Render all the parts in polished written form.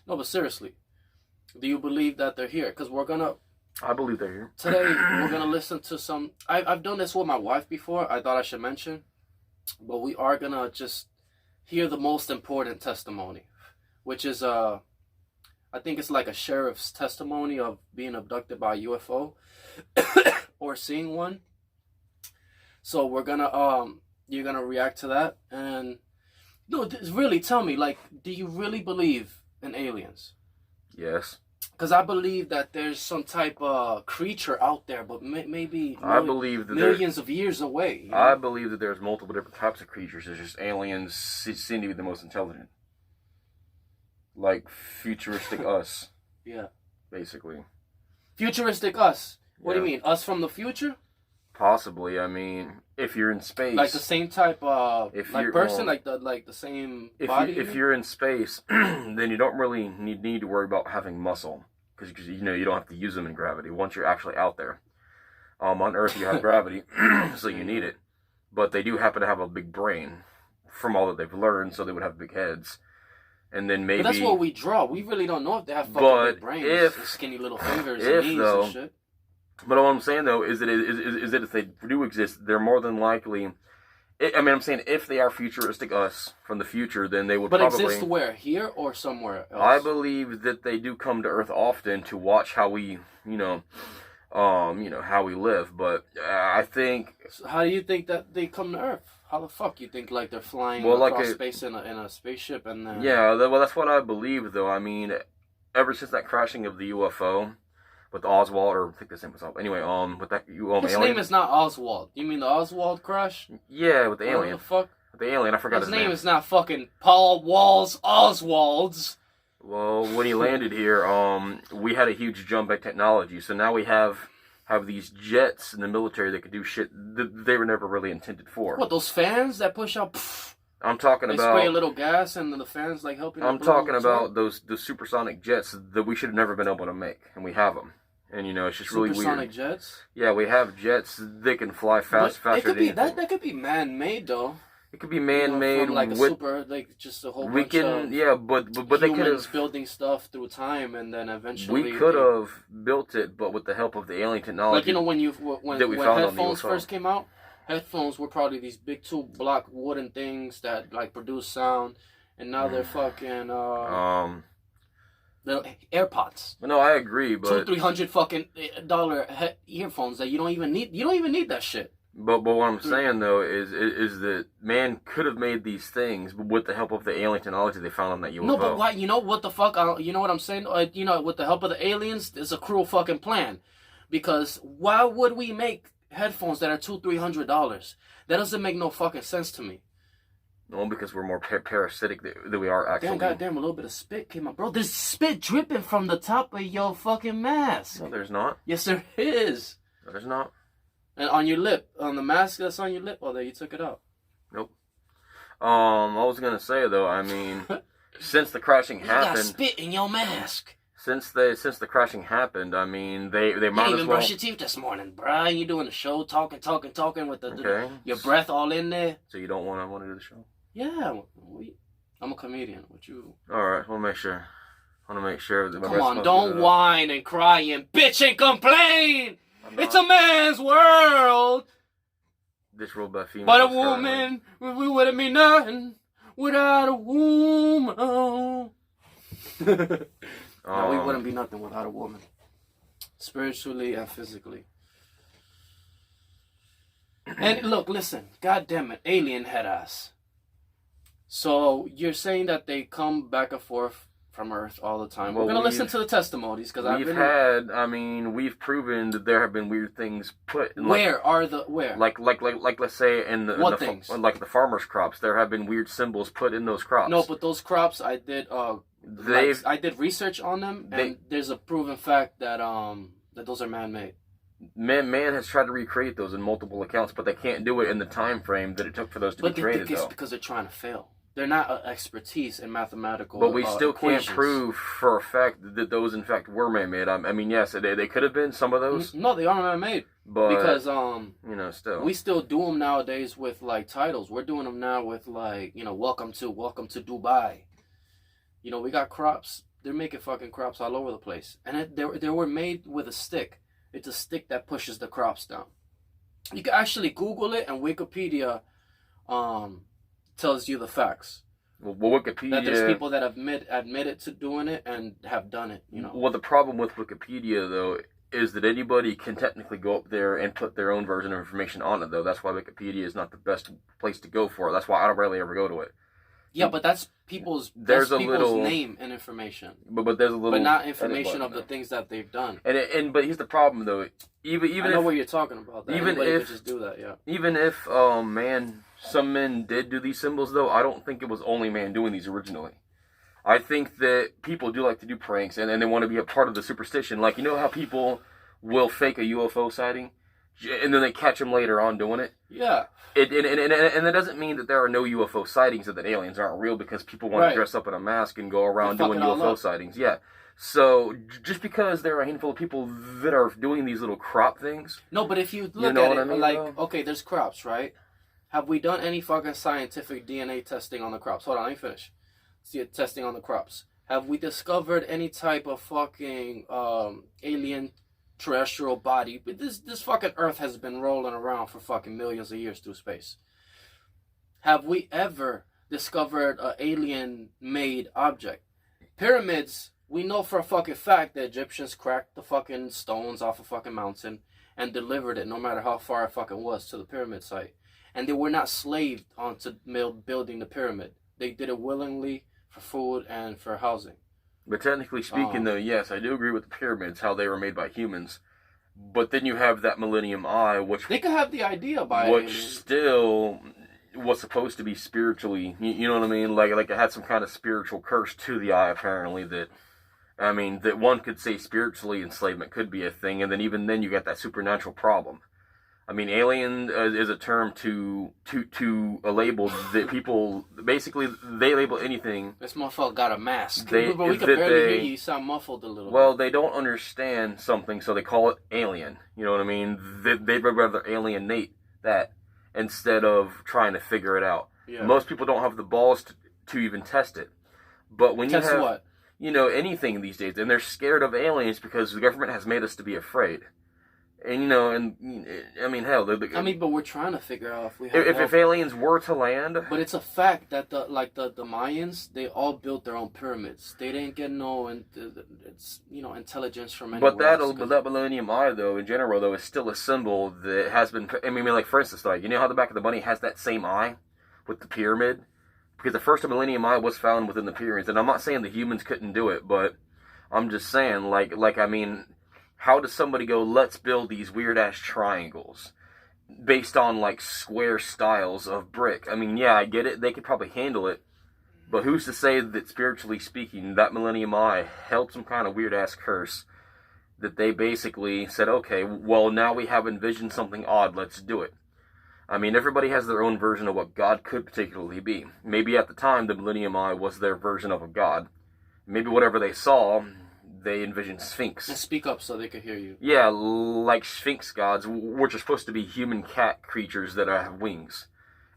No, but seriously, do you believe that they're here? Because I believe they're here. today we're gonna listen to some. I've done this with my wife before. I thought I should mention, but we are gonna just hear the most important testimony, which is I think it's like a sheriff's testimony of being abducted by a UFO or seeing one. So we're gonna you're gonna react to that, and no, really tell me, like, do you really believe in aliens? Yes. Because I believe that there's some type of creature out there, but maybe I believe that millions of years away. You know? I believe that there's multiple different types of creatures. There's just aliens seem to be the most intelligent, like futuristic us. Yeah. Basically. Futuristic us. What do Yeah. you mean? Us from the future? Possibly. I mean, if you're in space, Like the same type of like person, well, like the same if body. if you're in space, then you don't really need to worry about having muscle because you don't have to use them in gravity once you're actually out there. On Earth you have gravity, so you need it, but they do happen to have a big brain from all that they've learned, so they would have big heads. And then maybe But that's what we draw. We really don't know if they have fucking big brains, and skinny little fingers, and knees and shit. But all I'm saying though is that if they do exist, they're more than likely. I'm saying if they are futuristic us from the future, then they would probably exist where? Here or somewhere else? I believe that they do come to Earth often to watch how we, how we live. But I think. So how do you think that they come to Earth? How the fuck you think like they're flying across space in a spaceship and then? Yeah, well, that's what I believe though. I mean, ever since that crashing of the UFO. With Oswald, or I think the name was up. Anyway, with that his alien. name is not Oswald. You mean the Oswald crash? Yeah, with the alien. What the fuck? With the alien, I forgot his name. His name is not fucking Paul Walls Oswald's. Well, when he landed here, we had a huge jump in technology. So now we have these jets in the military that could do shit that they were never really intended for. What, those fans that push out? I'm talking about. They spray a little gas and then the fans like helping. I'm talking about those supersonic jets that we should have never been able to make, and we have them. And it's just really weird. Supersonic jets? Yeah, we have jets that can fly faster than anything. That could be man-made though. It could be man-made from like a super, like just a whole bunch of but they could have building stuff through time, and then eventually we could have built it, but with the help of the alien technology. Like when headphones first came out, headphones were probably these big 2-block wooden things that like produce sound, and now they're fucking the AirPods. No, I agree, but $200-300 fucking dollar earphones that you don't even need. You don't even need that shit. But what I'm saying though is that man could have made these things with the help of the alien technology they found on that UFO. No, but why? You know what the fuck? You know what I'm saying? With the help of the aliens, it's a cruel fucking plan. Because why would we make headphones that are $200-300? That doesn't make no fucking sense to me. No, because we're more parasitic than we are actually. Damn, goddamn, a little bit of spit came out. Bro, there's spit dripping from the top of your fucking mask. No, there's not. Yes, there is. No, there's not. And on your lip, on the mask that's on your lip, there, you took it out. Nope. I was gonna say though, I mean, since the crashing happened, you got spit in your mask. Since the crashing happened, I mean, they might as well. You didn't even brush your teeth this morning, bruh. You doing the show, talking with your breath all in there. So you don't want to do the show? Yeah, I'm a comedian. What you? All right, we'll make sure. I want to make sure that. Come on, don't whine and cry and bitch and complain. It's a man's world. This ruled by females. But a woman, we wouldn't be nothing without a woman. No, we wouldn't be nothing without a woman. Spiritually and physically. And look, listen. God damn it. Alien head ass. So you're saying that they come back and forth from Earth all the time. We're going to listen to the testimonies because we've proven that there have been weird things put in, where? Like let's say in the things? Like the farmers' crops, there have been weird symbols put in those crops. No, but those crops I did I did research on them, and there's a proven fact that that those are man-made. Man has tried to recreate those in multiple accounts, but they can't do it in the time frame that it took for those to be created. It's because they're trying to fail. They're not expertise in mathematical. But we still equations. Can't prove for a fact that those in fact were man-made. I mean, yes, they could have been some of those. No, they are man-made. But because still we still do them nowadays with like titles. We're doing them now with like welcome to Dubai. We got crops they're making fucking crops all over the place, and they were made with a stick. It's a stick that pushes the crops down. You can actually Google it, and Wikipedia tells you the facts. Well, Wikipedia... That there's people that have admitted to doing it and have done it, you know. Well, the problem with Wikipedia, though, is that anybody can technically go up there and put their own version of information on it, though. That's why Wikipedia is not the best place to go for it. That's why I don't rarely ever go to it. Yeah, but that's people's name and information. But there's a little... But not information of the things that they've done. But here's the problem, though. Even I know what you're talking about. That even anybody if could just do that, yeah. Even if some men did do these symbols, though, I don't think it was only man doing these originally. I think that people do like to do pranks, and they want to be a part of the superstition. Like, you know how people will fake a UFO sighting, and then they catch them later on doing it? Yeah. And that doesn't mean that there are no UFO sightings, or that aliens aren't real, because people want to dress up in a mask and go around doing UFO sightings. Yeah. So, just because there are a handful of people that are doing these little crop things... No, but if you look at it, like, okay, there's crops, right? Have we done any fucking scientific DNA testing on the crops? Hold on, let me finish. See it, testing on the crops. Have we discovered any type of fucking alien terrestrial body? This fucking Earth has been rolling around for fucking millions of years through space. Have we ever discovered an alien-made object? Pyramids, we know for a fucking fact the Egyptians cracked the fucking stones off a fucking mountain and delivered it, no matter how far it fucking was, to the pyramid site. And they were not slaved onto building the pyramid. They did it willingly for food and for housing. But technically speaking, though, yes, I do agree with the pyramids, how they were made by humans. But then you have that Millennium Eye, which... They could have the idea by which still was supposed to be spiritually... You know what I mean? Like it had some kind of spiritual curse to the eye, apparently, that... I mean, that one could say spiritually enslavement could be a thing, and then even then you got that supernatural problem. I mean, alien is a term to a label that people, basically, they label anything. This motherfucker got a mask. But we could barely hear you. You sound muffled a little bit. They don't understand something, so they call it alien. You know what I mean? They'd rather alienate that instead of trying to figure it out. Yeah. Most people don't have the balls to even test it. But when test what? You know, anything these days, and they're scared of aliens because the government has made us to be afraid. And, you know, and, I mean, hell... but we're trying to figure out if we have... If aliens were to land... But it's a fact that, the Mayans, they all built their own pyramids. They didn't get intelligence from anywhere else. But that Millennium Eye, though, in general, though, is still a symbol that has been... I mean, like, for instance, like, you know how the back of the bunny has that same eye with the pyramid? Because the first Millennium Eye was found within the pyramids. And I'm not saying the humans couldn't do it, but I'm just saying, like I mean... How does somebody go, let's build these weird-ass triangles based on, like, square styles of brick? I mean, yeah, I get it. They could probably handle it. But who's to say that, spiritually speaking, that Millennium Eye held some kind of weird-ass curse that they basically said, okay, well, now we have envisioned something odd, let's do it. I mean, everybody has their own version of what God could particularly be. Maybe at the time, the Millennium Eye was their version of a god. Maybe whatever they saw... They envisioned Sphinx. And speak up so they could hear you. Yeah, like Sphinx gods, which are supposed to be human cat creatures that have wings.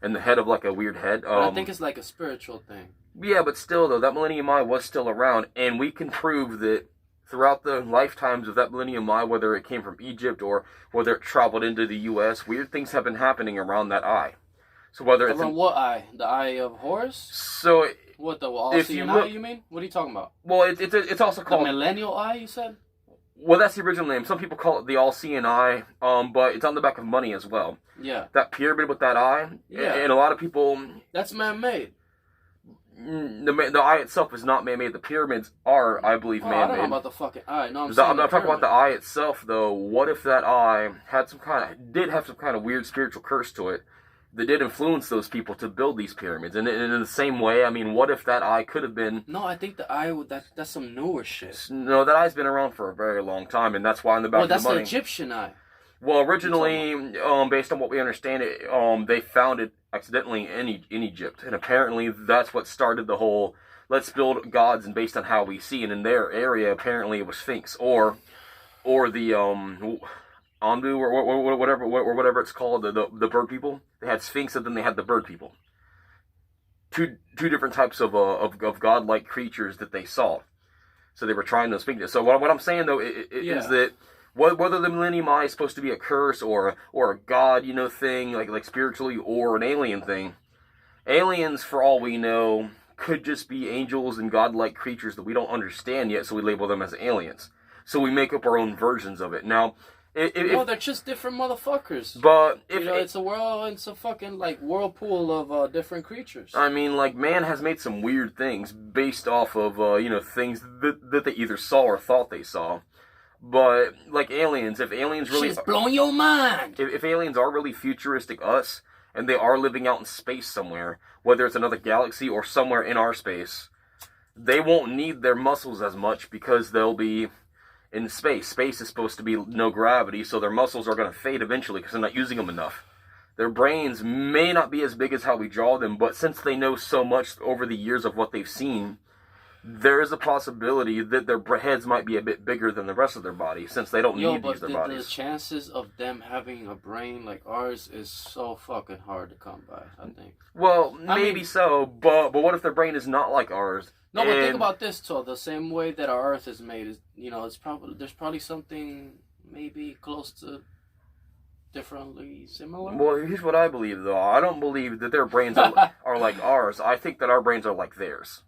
And the head of like a weird head. I think it's like a spiritual thing. Yeah, but still though, that Millennium Eye was still around. And we can prove that throughout the lifetimes of that Millennium Eye, whether it came from Egypt or whether it traveled into the U.S., weird things have been happening around that eye. So whether it's... Around what eye? The Eye of Horus? So... What, the all-seeing eye, you mean? What are you talking about? Well, it's also called... The millennial eye, you said? Well, that's the original name. Some people call it the all-seeing eye, but it's on the back of money as well. Yeah. That pyramid with that eye, and a lot of people... That's man-made. The eye itself is not man-made. The pyramids are, I believe, man-made. I don't know about the fucking eye. No, I'm saying I'm not talking about the eye itself, though. What if that eye did have some kind of weird spiritual curse to it? That did influence those people to build these pyramids. And in the same way, I mean, what if that eye could have been... No, I think the eye, that's some newer shit. No, that eye's been around for a very long time, and that's why in the back of the money... Well, that's the Egyptian eye. Well, originally, based on what we understand, they found it accidentally in Egypt. And apparently, that's what started the whole, let's build gods and based on how we see. And in their area, apparently, it was Sphinx. Or the... Anbu or whatever it's called, the bird people. They had Sphinx and then they had the bird people. Two different types of godlike creatures that they saw. So they were trying to speak to us. So what I'm saying, though, is that whether the Millennium Eye is supposed to be a curse or a god, thing, like spiritually, or an alien thing, aliens, for all we know, could just be angels and godlike creatures that we don't understand yet, so we label them as aliens. So we make up our own versions of it. Now, they're just different motherfuckers. But it's a fucking whirlpool of different creatures. I mean, man has made some weird things based off of things that they either saw or thought they saw. But aliens, if aliens really shit's blowing your mind. If aliens are really futuristic us, and they are living out in space somewhere, whether it's another galaxy or somewhere in our space, they won't need their muscles as much because they'll be in space. Space is supposed to be no gravity, so their muscles are going to fade eventually because they're not using them enough. Their brains may not be as big as how we draw them, but since they know so much over the years of what they've seen, there is a possibility that their heads might be a bit bigger than the rest of their body, since they don't need to use their bodies. The chances of them having a brain like ours is so fucking hard to come by, I think. Well, maybe so, but what if their brain is not like ours? No, but think about this, too. The same way that our Earth is made is, there's probably something maybe close to differently similar. Well, here's what I believe, though. I don't believe that their brains are like ours. I think that our brains are like theirs.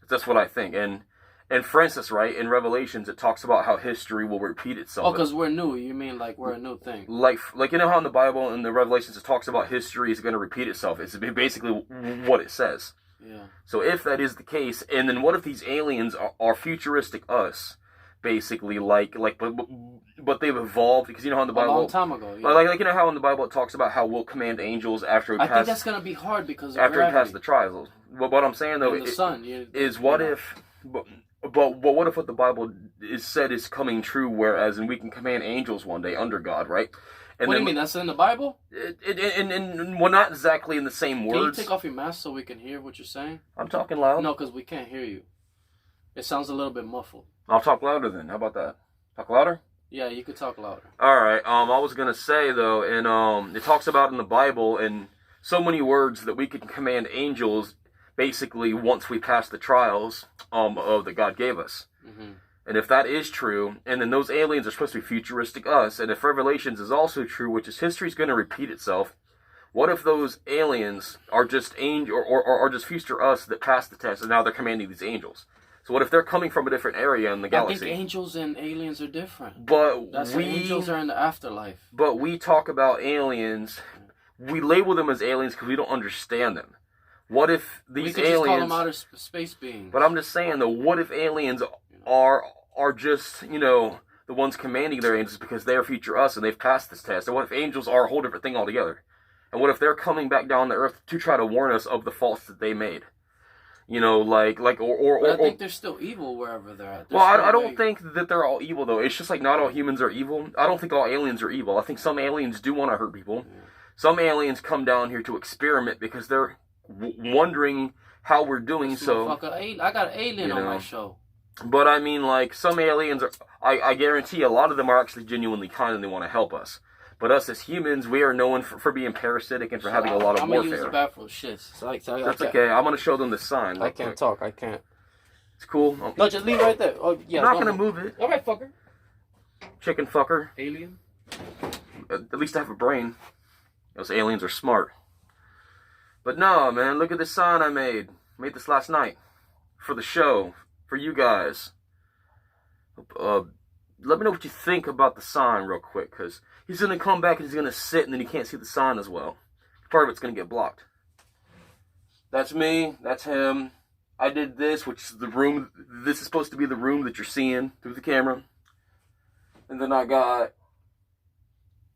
That's what I think. And for instance, right, in Revelations, it talks about how history will repeat itself. Oh, because we're new. You mean we're a new thing? Like how in the Bible, in the Revelations, it talks about history is going to repeat itself. It's basically what it says. Yeah. So if that is the case, and then what if these aliens are futuristic us, basically, but they've evolved, because how in the Bible... A long time ago, yeah. Like how in the Bible it talks about how we'll command angels after we pass... I think that's going to be hard because of after gravity. we pass the trials. What I'm saying, though, is what if... But what if what the Bible is said is coming true, whereas and we can command angels one day under God, right? And what do you mean? That's in the Bible? Well, not exactly in the same words. Can you take off your mask so we can hear what you're saying? I'm talking loud. No, because we can't hear you. It sounds a little bit muffled. I'll talk louder then. How about that? Talk louder? Yeah, you could talk louder. All right. I was gonna say though, and it talks about in the Bible in so many words that we can command angels. Basically, once we pass the trials that God gave us. Mm-hmm. And if that is true, and then those aliens are supposed to be futuristic us, and if Revelations is also true, which is history's going to repeat itself, what if those aliens are just or just future us that passed the test, and now they're commanding these angels? So what if they're coming from a different area in the galaxy? I think angels and aliens are different. But angels are in the afterlife. But we talk about aliens, we label them as aliens because we don't understand them. What if these aliens... We could just call them outer space beings. But I'm just saying, though, what if aliens are just, the ones commanding their angels because they are future us and they've passed this test? And what if angels are a whole different thing altogether? And what if they're coming back down to Earth to try to warn us of the faults that they made? I think they're still evil wherever they're at. I don't think that they're all evil, though. It's just like not all humans are evil. I don't think all aliens are evil. I think some aliens do want to hurt people. Yeah. Some aliens come down here to experiment because they're wondering how we're doing. So I got an alien on my show. But I mean, some aliens are... I guarantee a lot of them are actually genuinely kind and they want to help us. But us as humans, we are known for being parasitic and for having a lot of warfare. I'm going to use the bathroom shit. That's okay. I'm going to show them the sign. I can't talk. I can't. It's cool. No, just leave it right there. Oh, yeah, I'm not going to move it. All right, fucker. Chicken fucker. Alien. At least I have a brain. Those aliens are smart. But no, man, look at this sign I made. Made this last night. For the show. For you guys. Let me know what you think about the sign real quick, because he's going to come back and he's going to sit and then he can't see the sign as well. Part of it's going to get blocked. That's me. That's him. I did this, which is the room. This is supposed to be the room that you're seeing through the camera. And then I got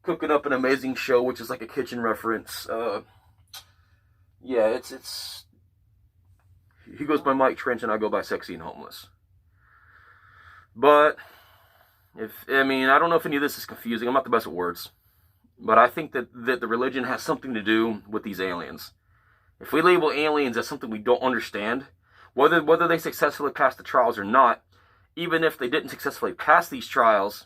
Cooking Up an Amazing Show, which is like a kitchen reference. Yeah, it's... He goes by Mike Trenche and I go by Sexy and Homeless. But... I don't know if any of this is confusing. I'm not the best at words. But I think that the religion has something to do with these aliens. If we label aliens as something we don't understand, whether they successfully pass the trials or not, even if they didn't successfully pass these trials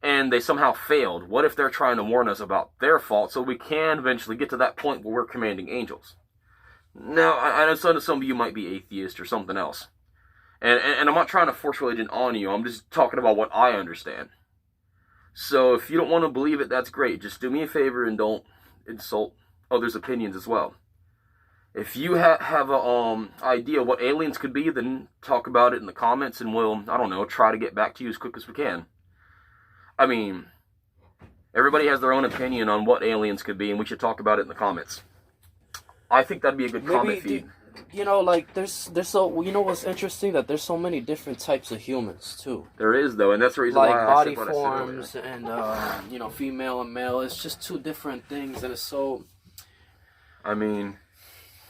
and they somehow failed, what if they're trying to warn us about their fault so we can eventually get to that point where we're commanding angels? Now, I know some of you might be atheist or something else. And I'm not trying to force religion on you. I'm just talking about what I understand. So if you don't want to believe it, that's great. Just do me a favor and don't insult others' opinions as well. If you have a idea what aliens could be, then talk about it in the comments, and we'll, I don't know, try to get back to you as quick as we can. I mean, everybody has their own opinion on what aliens could be, and we should talk about it in the comments. I think that'd be a good comment feed. You know, like, there's so, you know what's interesting? That there's so many different types of humans, too. There is, though, and that's the reason like why I body said what forms I said and, you know, female and male. It's just two different things, and it's so... I mean...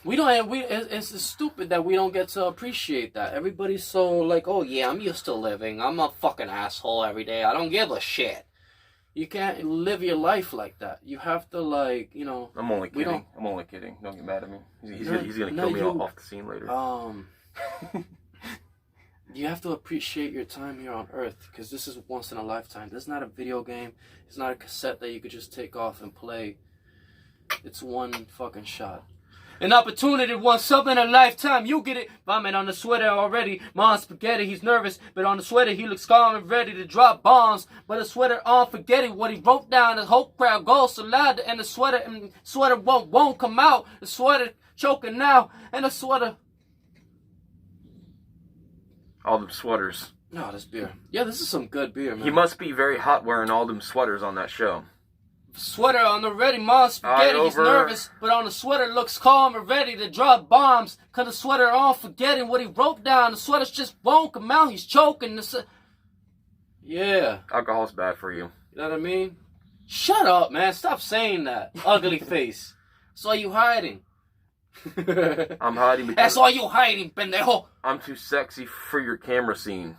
It's stupid that we don't get to appreciate that. Everybody's so like, oh yeah, I'm used to living. I'm a fucking asshole every day. I don't give a shit. You can't live your life like that. You have to, like, you know. I'm only kidding. I'm only kidding. Don't get mad at me. He's gonna kill me off the scene later. You have to appreciate your time here on Earth, because this is once in a lifetime. This is not a video game. It's not a cassette that you could just take off and play. It's one fucking shot. An opportunity, once something in a lifetime, you get it. Vomit on the sweater already. Mom's spaghetti, he's nervous, but on the sweater he looks calm and ready to drop bombs. But the sweater on forgetting what he wrote down. The whole crowd goes so loud, and the sweater won't come out. The sweater choking now, and the sweater. All them sweaters. No, this beer. Yeah, this is some good beer, man. He must be very hot wearing all them sweaters on that show. Sweater on the ready, mom's spaghetti, he's nervous, but on the sweater looks calm and ready to drop bombs. Cause the sweater on forgetting what he wrote down. The sweater just won't come out, he's choking. Yeah. Alcohol's bad for you. You know what I mean? Shut up, man. Stop saying that. Ugly face. That's why you hiding. I'm hiding because... That's why you hiding, pendejo. I'm too sexy for your camera scene.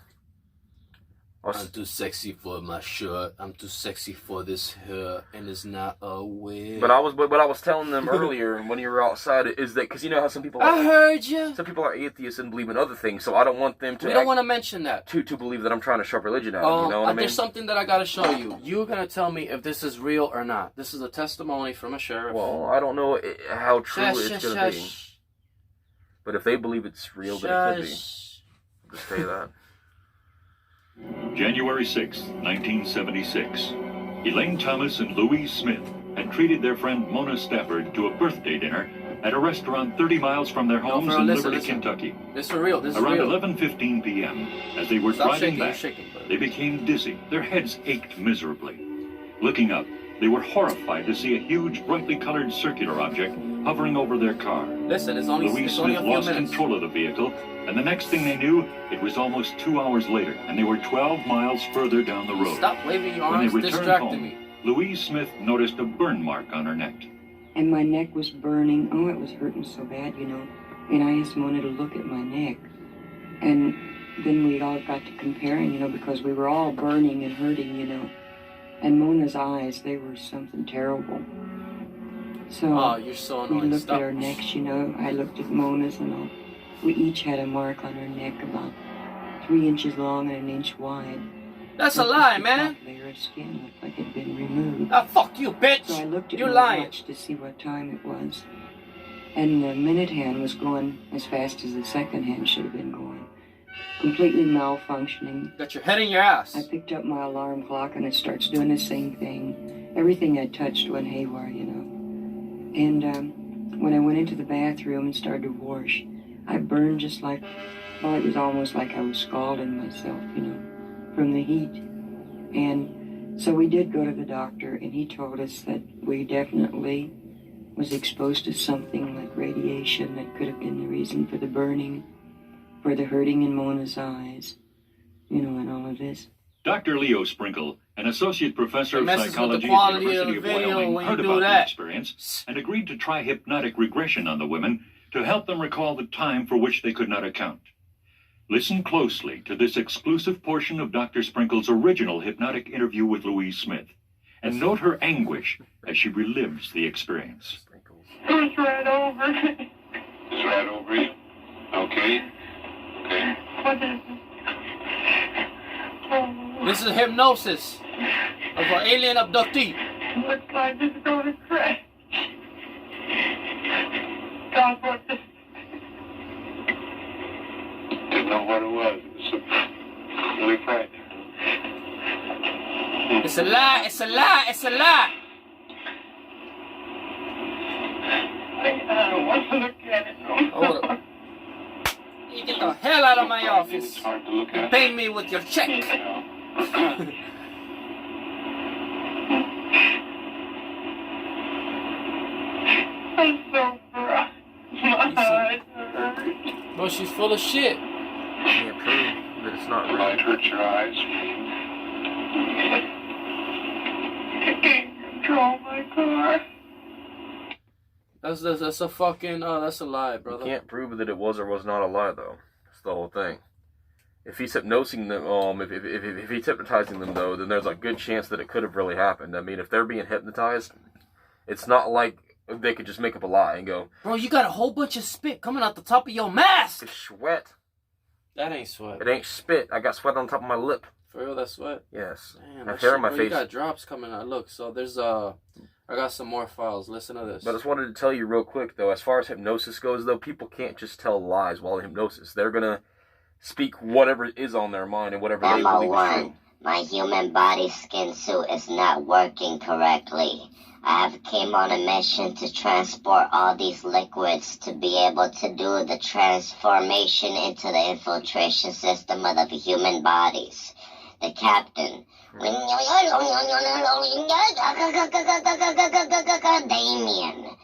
I'm too sexy for my shirt. I'm too sexy for this hair, and it's not a wig. But I was telling them earlier when you were outside is that because you know how some people I heard you. Some people are atheists and believe in other things, so I don't want them to. We don't want to mention that. To believe that I'm trying to shove religion out. You know what I mean? There's something that I gotta show you. You're gonna tell me if this is real or not. This is a testimony from a sheriff. Well, I don't know how true it's gonna be. But if they believe it's real, then it could be. I'll just tell you that. January 6, 1976. Elaine Thomas and Louise Smith had treated their friend Mona Stafford to a birthday dinner at a restaurant 30 miles from their homes in Liberty, Kentucky. This is real. This is Around real. 11:15 p.m., as they were driving back, they became dizzy. Their heads ached miserably. Looking up, they were horrified to see a huge, brightly colored circular object hovering over their car. Listen, it's only Louise a few Smith lost minutes. control of the vehicle, and the next thing they knew, it was almost 2 hours later, and they were 12 miles further down the road. Stop waving your When arms, they returned distracting home, me. Louise Smith noticed a burn mark on her neck. And my neck was burning. Oh, it was hurting so bad, you know. And I asked Mona to look at my neck. And then we all got to comparing, you know, because we were all burning and hurting, you know. And Mona's eyes, they were something terrible. So you're so we annoying. looked Stop. at our necks, you know. I looked at Mona's and all. We each had a mark on our neck about 3 inches long and 1 inch wide. That's a lie, man. The layer of skin looked like it had been removed. Ah, fuck you, bitch. So I looked at You're my lying. watch to see what time it was. And the minute hand was going as fast as the second hand should have been going. Completely malfunctioning. Got your head in your ass. I picked up my alarm clock and it starts doing the same thing. Everything I touched went haywire, you know. And when I went into the bathroom and started to wash, I burned just like, well, it was almost like I was scalding myself, you know, from the heat. And so we did go to the doctor, and he told us that we definitely was exposed to something like radiation that could have been the reason for the burning, for the hurting in Mona's eyes, you know, and all of this. Dr. Leo Sprinkle, an associate professor of messes with the psychology at the quality University of of the video Wyoming, when you heard do about the that. experience and agreed to try hypnotic regression on the women to help them recall the time for which they could not account. Listen closely to this exclusive portion of Dr. Sprinkle's original hypnotic interview with Louise Smith, and note her anguish as she relives the experience. It's right over. It's right over you? Okay. Okay. What is it? Oh, This is hypnosis of an alien abductee. looks like it's going to crash. God, what this? didn't know what it was. It was really frightening. It's a lie, it's a lie, it's a lie. I don't want to look at it. Hold up. You get the hell out of my office. It's hard to look at. Pay me with your check. You know. I'm so bright. My eyes hurt. Well, she's full of shit. Can't prove that it's not The light real. hurts your eyes. I can't control my car. That's a fucking that's a lie, You brother. can't prove that it was or was not a lie, though. That's the whole thing. If he's hypnosing them, if he's hypnotizing them, though, then there's a good chance that it could have really happened. I mean, if they're being hypnotized, it's not like they could just make up a lie and go, Bro, you got a whole bunch of spit coming out the top of your mask. it's sweat. That ain't sweat. It ain't spit. I got sweat on top of my lip. For real, that's sweat. Yes. Damn, I have that hair shit, on my bro, you face. got drops coming out. Look, so there's I got some more files. Listen to this. But I just wanted to tell you real quick, though, as far as hypnosis goes, though, people can't just tell lies while in hypnosis. They're going to speak whatever is on their mind and whatever they Number believe is true. one, my human body skin suit is not working correctly. I have came on a mission to transport all these liquids to be able to do the transformation into the infiltration system of the human bodies. The captain, Damien,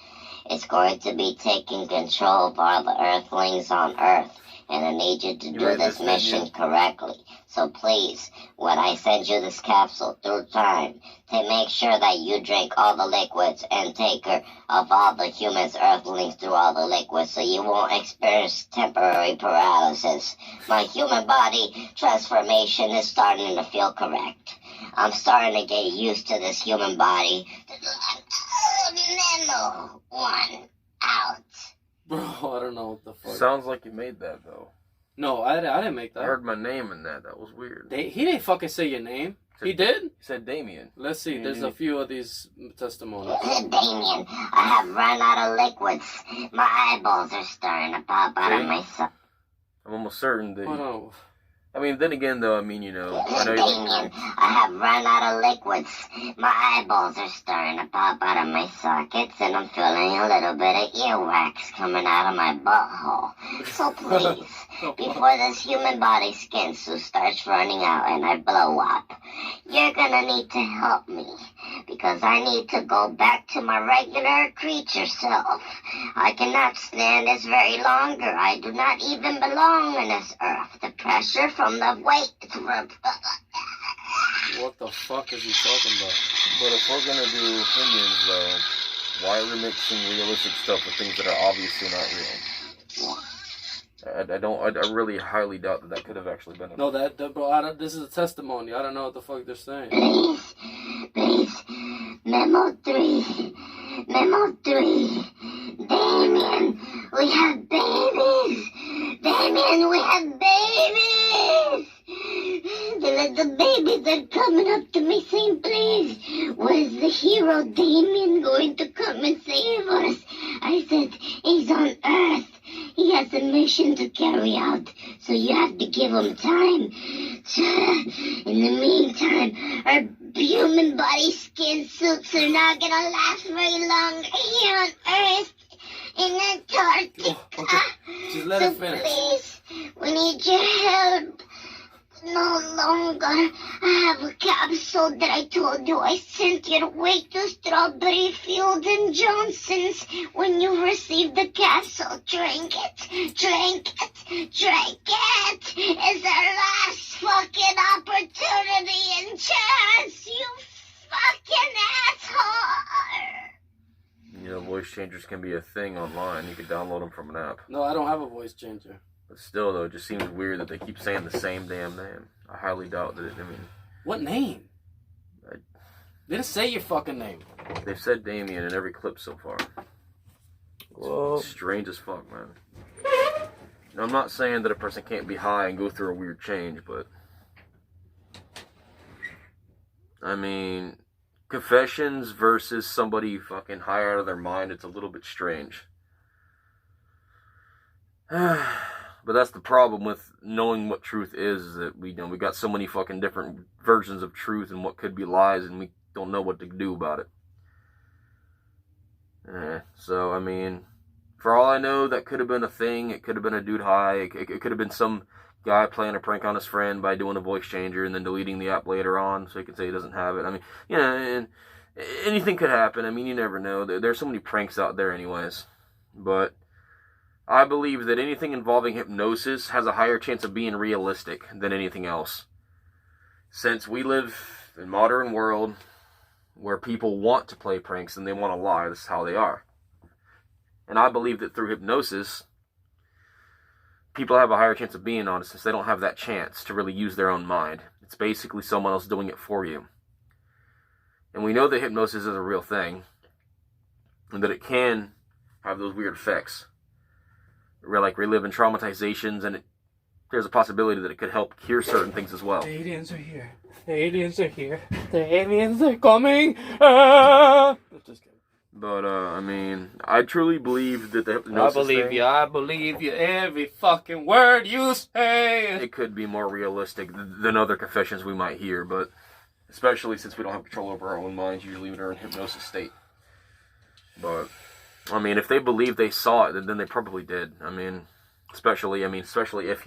is going to be taking control of all the Earthlings on Earth. And I need you to do read this this, mission Damien? correctly. So please, when I send you this capsule through time, to make sure that you drink all the liquids and take care of all the humans, Earthlings, through all the liquids, so you won't experience temporary paralysis. My human body transformation is starting to feel correct. I'm starting to get used to this human body. Memo 1 out. Bro, I don't know what the fuck. Sounds like you made that, though. No, I didn't make I that. heard my name in that. That was weird. He didn't fucking say your name. Said- He did? He said Damien. Let's see. There's a few of these testimonies. Damien, I have run out of liquids. My eyeballs are starting to pop out of my soul. I'm almost certain that... Hold on. I mean, then again, though, I mean, you know... I know Damien, I have run out of liquids. My eyeballs are starting to pop out of my sockets, and I'm feeling a little bit of earwax coming out of my butthole. So please, before this human body skin suit starts running out and I blow up, you're gonna need to help me, because I need to go back to my regular creature self. I cannot stand this very longer. I do not even belong on this earth. The pressure from the weight. What the fuck is he talking about? But if we're gonna do opinions, though, why are we mixing realistic stuff with things that are obviously not real? I really highly doubt that could have actually been a... No, bro, this is a testimony. I don't know what the fuck they're saying. Please. Memo 3. Damien, we have babies. Damien, we have babies. The babies are coming up to me saying, please, where's the hero Damien going to come and save us? I said, he's on Earth. He has a mission to carry out, so you have to give him time. In the meantime, our human body skin suits are not gonna last very long here on Earth, in Antarctica. Oh, okay. Just let So it finish. please, we need your help. No longer. I have a capsule that I told you I sent your way to Strawberry Field and Johnson's. When you receive the capsule, drink it. Drink it. Drink it. It's our last fucking opportunity and chance, you fucking asshole. You know, voice changers can be a thing online. You can download them from an app. No, I don't have a voice changer. But still, though, it just seems weird that they keep saying the same damn name. I highly doubt that it, I mean... What name? They didn't say your fucking name. They've said Damien in every clip so far. Whoa. It's strange as fuck, man. Now, I'm not saying that a person can't be high and go through a weird change, but... I mean... Confessions versus somebody fucking high out of their mind, it's a little bit strange. But that's the problem with knowing what truth is that we got so many fucking different versions of truth and what could be lies, and we don't know what to do about it. So, I mean, for all I know, that could have been a thing. It could have been a dude high. It could have been some guy playing a prank on his friend by doing a voice changer and then deleting the app later on so he can say he doesn't have it. I mean, and anything could happen. I mean, you never know. There's so many pranks out there anyways. But I believe that anything involving hypnosis has a higher chance of being realistic than anything else. Since we live in a modern world where people want to play pranks and they want to lie, this is how they are. And I believe that through hypnosis, people have a higher chance of being honest since they don't have that chance to really use their own mind. It's basically someone else doing it for you. And we know that hypnosis is a real thing, and that it can have those weird effects. Like reliving traumatizations, and there's a possibility that it could help cure certain things as well. The aliens are here. The aliens are here. The aliens are coming. Just kidding. But, I mean, I truly believe that the hypnosis I believe you. Every fucking word you say. It could be more realistic than other confessions we might hear, but especially since we don't have control over our own minds, usually when we're in hypnosis state. But I mean, if they believe they saw it, then they probably did. I mean, especially if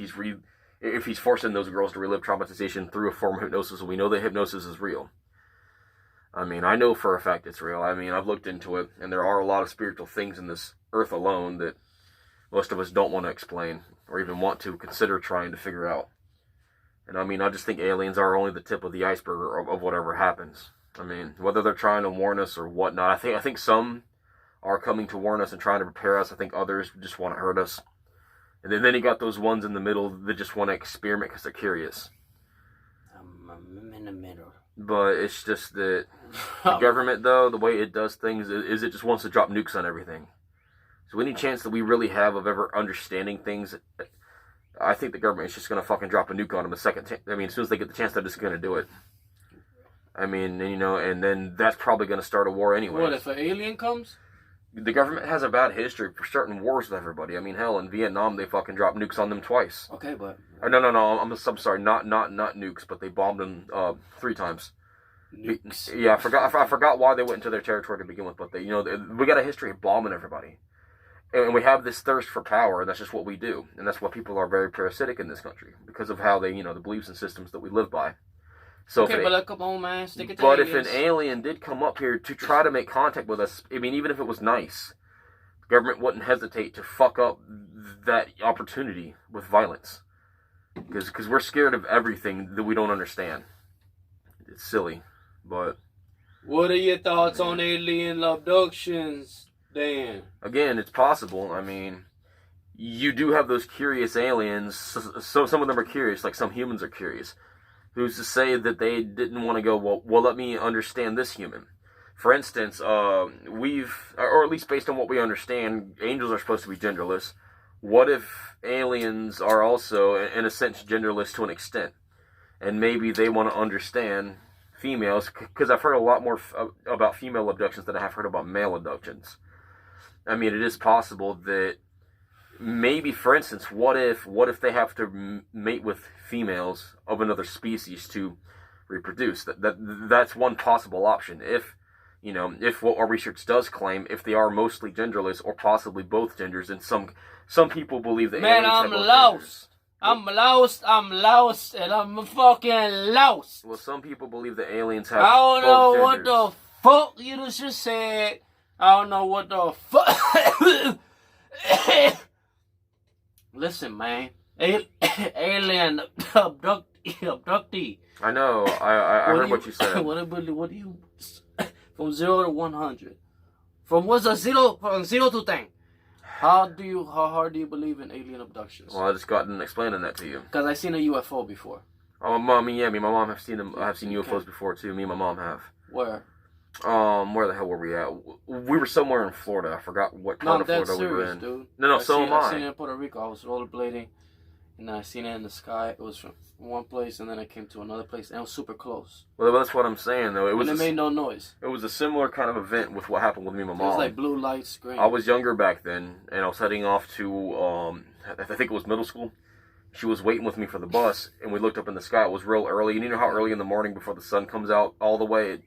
he's forcing those girls to relive traumatization through a form of hypnosis, we know that hypnosis is real. I mean, I know for a fact it's real. I mean, I've looked into it, and there are a lot of spiritual things in this earth alone that most of us don't want to explain, or even want to consider trying to figure out. And I mean, I just think aliens are only the tip of the iceberg of whatever happens. I mean, whether they're trying to warn us or whatnot, I think some are coming to warn us and trying to prepare us. I think others just want to hurt us. And then you got those ones in the middle that just want to experiment because they're curious. I'm in the middle. But it's just that the government, though, the way it does things is it just wants to drop nukes on everything. So any chance that we really have of ever understanding things, I think the government is just going to fucking drop a nuke on them as soon as they get the chance, they're just going to do it. I mean, and then that's probably going to start a war anyway. What, if an alien comes? The government has a bad history for starting wars with everybody. I mean, hell, in Vietnam, they fucking dropped nukes on them twice. Okay, but... No, I'm sorry, not nukes, but they bombed them 3 times. Nukes. Yeah, I forgot why they went into their territory to begin with, but we got a history of bombing everybody. And we have this thirst for power, and that's just what we do. And that's why people are very parasitic in this country, because of how they, the beliefs and systems that we live by. So okay, but come on, man, stick it to But aliens. if an alien did come up here to try to make contact with us, I mean, even if it was nice, the government wouldn't hesitate to fuck up that opportunity with violence. Because we're scared of everything that we don't understand. It's silly, but... What are your thoughts on alien abductions, Dan? Again, it's possible. I mean, you do have those curious aliens. So some of them are curious, like some humans are curious. Who's to say that they didn't want to go, well, let me understand this human. For instance, or at least based on what we understand, angels are supposed to be genderless. What if aliens are also, in a sense, genderless to an extent? And maybe they want to understand females, because I've heard a lot more about female abductions than I have heard about male abductions. I mean, it is possible that maybe, for instance, what if they have to mate with females of another species to reproduce? That's one possible option. If what our research does claim, if they are mostly genderless or possibly both genders, and some people believe that aliens have both genders. I'm lost, and I'm fucking lost. Well, some people believe that aliens have I don't know both what genders. the fuck you just said. I don't know what the fuck. Listen, man. Alien abductee. I know. I heard what you said. What do you... From 0 to 100. From 0 to 10. How hard do you believe in alien abductions? Well, I just got done explaining that to you. Because I've seen a UFO before. Oh, my mom have seen them. I've seen UFOs before too. Me and my mom have. Where? Where the hell were we at? We were somewhere in Florida. I forgot what part of Florida we were in. Dude. No, so am I. I seen it in Puerto Rico. I was rollerblading, and I seen it in the sky. It was from one place, and then I came to another place, and it was super close. Well, that's what I'm saying, though. It made no noise. It was a similar kind of event with what happened with me and my mom. It was like blue lights, green. I was younger back then, and I was heading off to I think it was middle school. She was waiting with me for the bus, and we looked up in the sky. It was real early, and you know how early in the morning before the sun comes out all the way,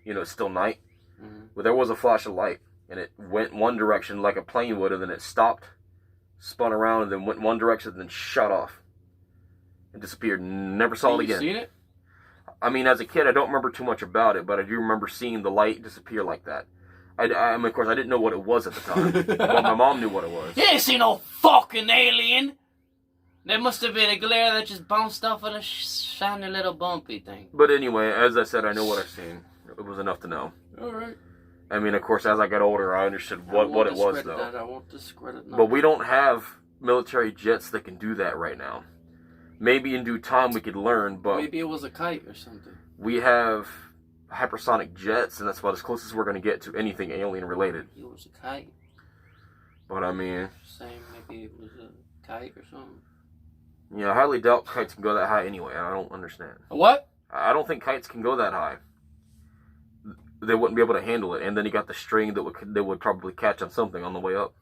it's still night? Mm-hmm. Well, there was a flash of light, and it went one direction like a plane would, and then it stopped, spun around, and then went one direction, and then shot off. And disappeared. Never saw it again. You seen it? I mean, as a kid, I don't remember too much about it, but I do remember seeing the light disappear like that. I mean, of course, I didn't know what it was at the time. Well, my mom knew what it was. You ain't seen no fucking alien. There must have been a glare that just bounced off of a shiny little bumpy thing. But anyway, as I said, I know what I've seen. It was enough to know. Alright. I mean, of course, as I got older, I understood what it was, though. That. I won't discredit nothing. But we don't have military jets that can do that right now. Maybe in due time we could learn, but... Maybe it was a kite or something. We have hypersonic jets, and that's about as close as we're going to get to anything alien-related. It was a kite. But, I mean... Saying maybe it was a kite or something. Yeah, I highly doubt kites can go that high anyway. I don't understand. What? I don't think kites can go that high. They wouldn't be able to handle it. And then you got the string that would probably catch on something on the way up.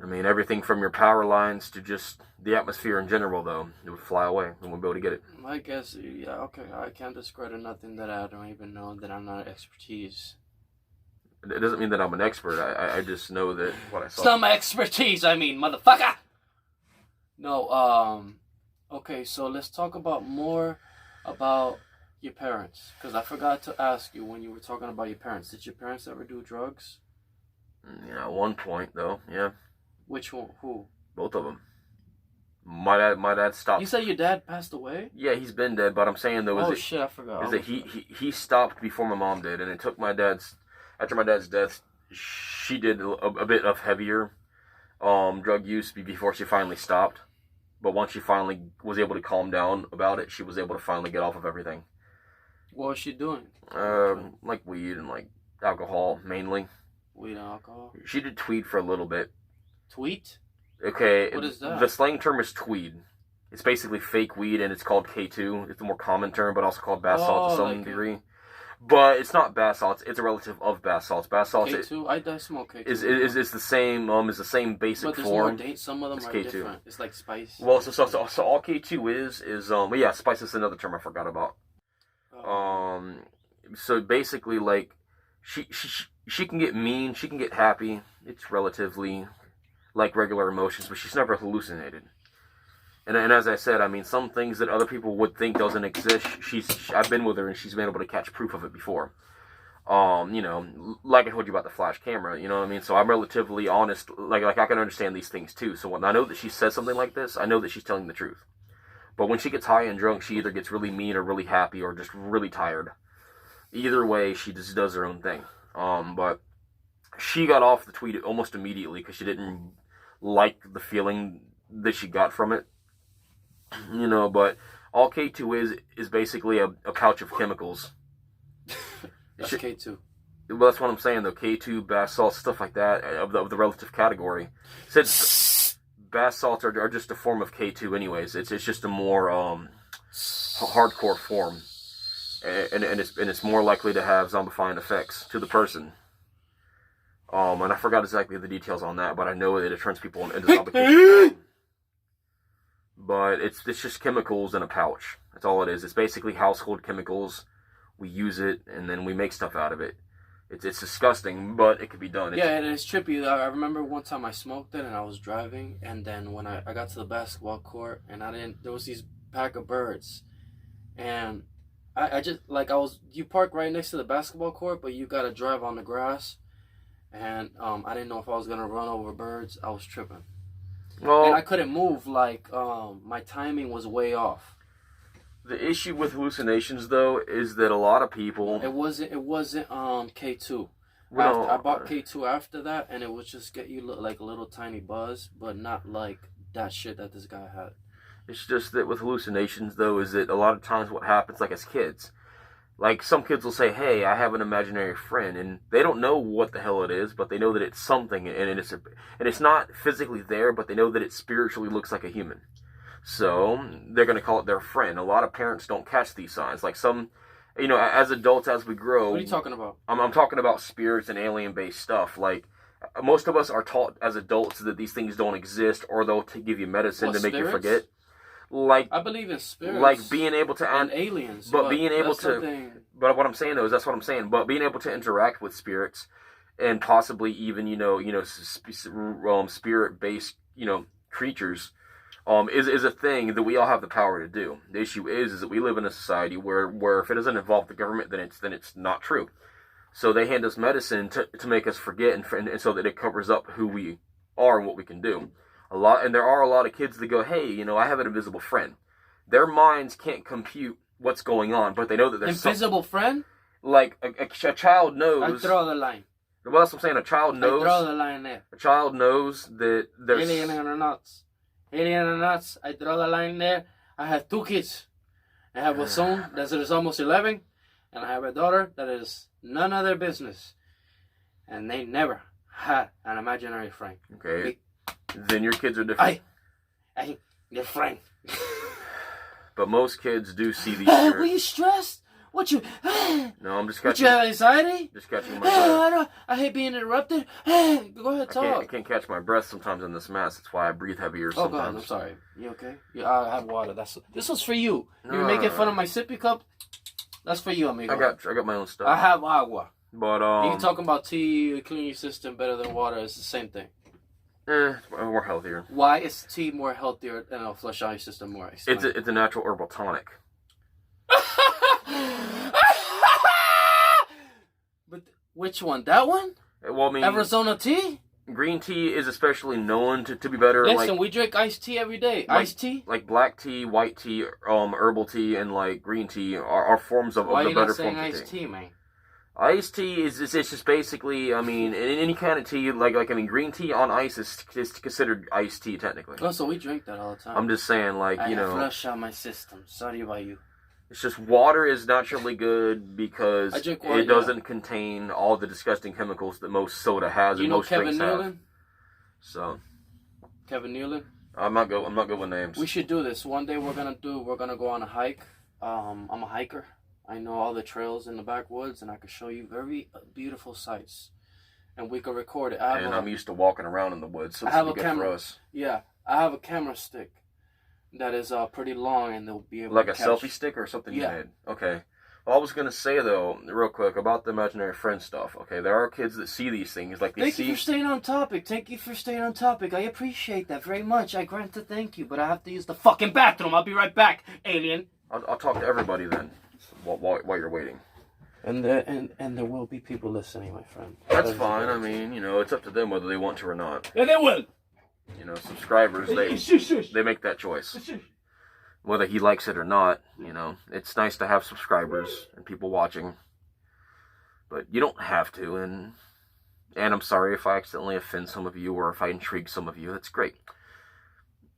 I mean, everything from your power lines to just the atmosphere in general, though, it would fly away and we'd be able to get it. I guess, yeah, okay. I can't discredit nothing that I don't even know, that I'm not expertise. It doesn't mean that I'm an expert. I just know that what I saw. Some expertise, I mean, motherfucker! No, okay, so let's talk more about your parents. Because I forgot to ask you when you were talking about your parents. Did your parents ever do drugs? Yeah, at one point, though, yeah. Which one? Who? Both of them. My dad stopped. You said your dad passed away? Yeah, he's been dead, but I'm saying, though, Shit, I forgot. Is that he stopped before my mom did, and it took after my dad's death, she did a bit of heavier drug use before she finally stopped. But once she finally was able to calm down about it, she was able to finally get off of everything. What was she doing? Like weed and like alcohol, mainly. Weed and alcohol? She did tweed for a little bit. Tweet? Okay. What is that? The slang term is tweed. It's basically fake weed, and it's called K2. It's a more common term, but also called bath salt to some degree. But it's not bath salts. It's a relative of bath salts. Bath salts K2? I smoke K2. Is the same basic but there's form. More some of them are K2. different. It's like spice. Well, so all K2 is yeah, spice is another term I forgot about. So basically, like she can get mean, she can get happy. It's relatively like regular emotions, but she's never hallucinated. And as I said, I mean, some things that other people would think doesn't exist, I've been with her and she's been able to catch proof of it before. Like I told you about the flash camera, you know what I mean? So I'm relatively honest, like I can understand these things too. So when I know that she says something like this, I know that she's telling the truth. But when she gets high and drunk, she either gets really mean or really happy or just really tired. Either way, she just does her own thing. But she got off the tweet almost immediately because she didn't like the feeling that she got from it. But all K2 is basically a pouch of chemicals. That's K2. Well, that's what I'm saying, though. K2, bath salts, stuff like that, of the relative category. Since bath salts are just a form of K2 anyways. It's just a more hardcore form. And it's more likely to have zombifying effects to the person. And I forgot exactly the details on that, but I know that it turns people into zombies. But it's just chemicals in a pouch. That's all it is. It's basically household chemicals. We use it, and then we make stuff out of it. It's disgusting, but it can be done. Yeah, and it's trippy. I remember one time I smoked it, and I was driving, and then when I got to the basketball court, and there was these pack of birds, and I just, you park right next to the basketball court, but you gotta drive on the grass, and I didn't know if I was gonna run over birds. I was tripping. Well, and I couldn't move, my timing was way off. The issue with hallucinations, though, is that a lot of people... It wasn't K2. Well, I bought K2 after that, and it would just get you like a little tiny buzz, but not like that shit that this guy had. It's just that with hallucinations, though, is that a lot of times what happens, like as kids, like some kids will say, hey, I have an imaginary friend, and they don't know what the hell it is, but they know that it's something, and it's not physically there, but they know that it spiritually looks like a human. So they're going to call it their friend. A lot of parents don't catch these signs. Like some, as adults, as we grow... What are you talking about? I'm talking about spirits and alien-based stuff. Like, most of us are taught as adults that these things don't exist, or they'll give you medicine to make you forget. Like, I believe in spirits. Like being able to and aliens. but being able to. Something... But what I'm saying though is that's what I'm saying. But being able to interact with spirits, and possibly even spirit-based creatures, is a thing that we all have the power to do. The issue is that we live in a society where if it doesn't involve the government, then it's not true. So they hand us medicine to make us forget, and so that it covers up who we are and what we can do. And there are a lot of kids that go, hey, I have an invisible friend. Their minds can't compute what's going on, but they know that there's invisible friend. Like a child knows. I draw the line. Well, that's what I'm saying. A child knows. I draw the line there. A child knows that there's alien or nuts. Alien or nuts. I draw the line there. I have 2 kids. I have a son that is almost 11, and I have a daughter that is none of their business, and they never had an imaginary friend. Okay. Then your kids are different. Your friend. But most kids do see these. Were you stressed? What you? No, I'm just What catching. you have anxiety? Just catching my breath. I hate being interrupted. Go ahead, talk. I can't catch my breath sometimes in this mask. That's why I breathe heavier sometimes. Oh God, I'm sorry. You okay? Yeah, I have water. This was for you. You were making fun of my sippy cup. That's for you, amigo. I got my own stuff. I have agua. But you talking about tea clean your system better than water? It's the same thing. More healthier. Why is tea more healthier than a flush out your system more? It's a natural herbal tonic. But which one? That one? Well, I mean, Arizona tea? Green tea is especially known to be better. Listen, we drink iced tea every day. Iced tea? Like black tea, white tea, herbal tea, and like green tea are forms of Why the you better not saying forms of iced tea, man? Iced tea is it's just basically, I mean, in any kind of tea, green tea on ice is considered iced tea technically. Oh, so we drink that all the time. I'm just saying, like, I flush out my system. Sorry about you. It's just water is naturally good because it doesn't contain all the disgusting chemicals that most soda has and most drinks have. Kevin Nealon? So. Kevin Nealon? I'm not good with names. We should do this. One day we're gonna go on a hike. I'm a hiker. I know all the trails in the backwoods, and I can show you very beautiful sights. And we can record it. I'm used to walking around in the woods, so this will be good for us. Yeah, I have a camera stick that is pretty long, and they'll be able like to a selfie stick or something you made? Okay. Well, I was going to say, though, real quick, about the imaginary friend stuff. Okay, there are kids that see these things. Thank you for staying on topic. I appreciate that very much. I grant to thank you, but I have to use the fucking bathroom. I'll be right back, alien. I'll talk to everybody then. While you're waiting. And there will be people listening, my friend. That's fine. I mean, it's up to them whether they want to or not. Yeah, they will. Subscribers, they make that choice. Whether he likes it or not, it's nice to have subscribers and people watching. But you don't have to, and I'm sorry if I accidentally offend some of you or if I intrigue some of you. That's great.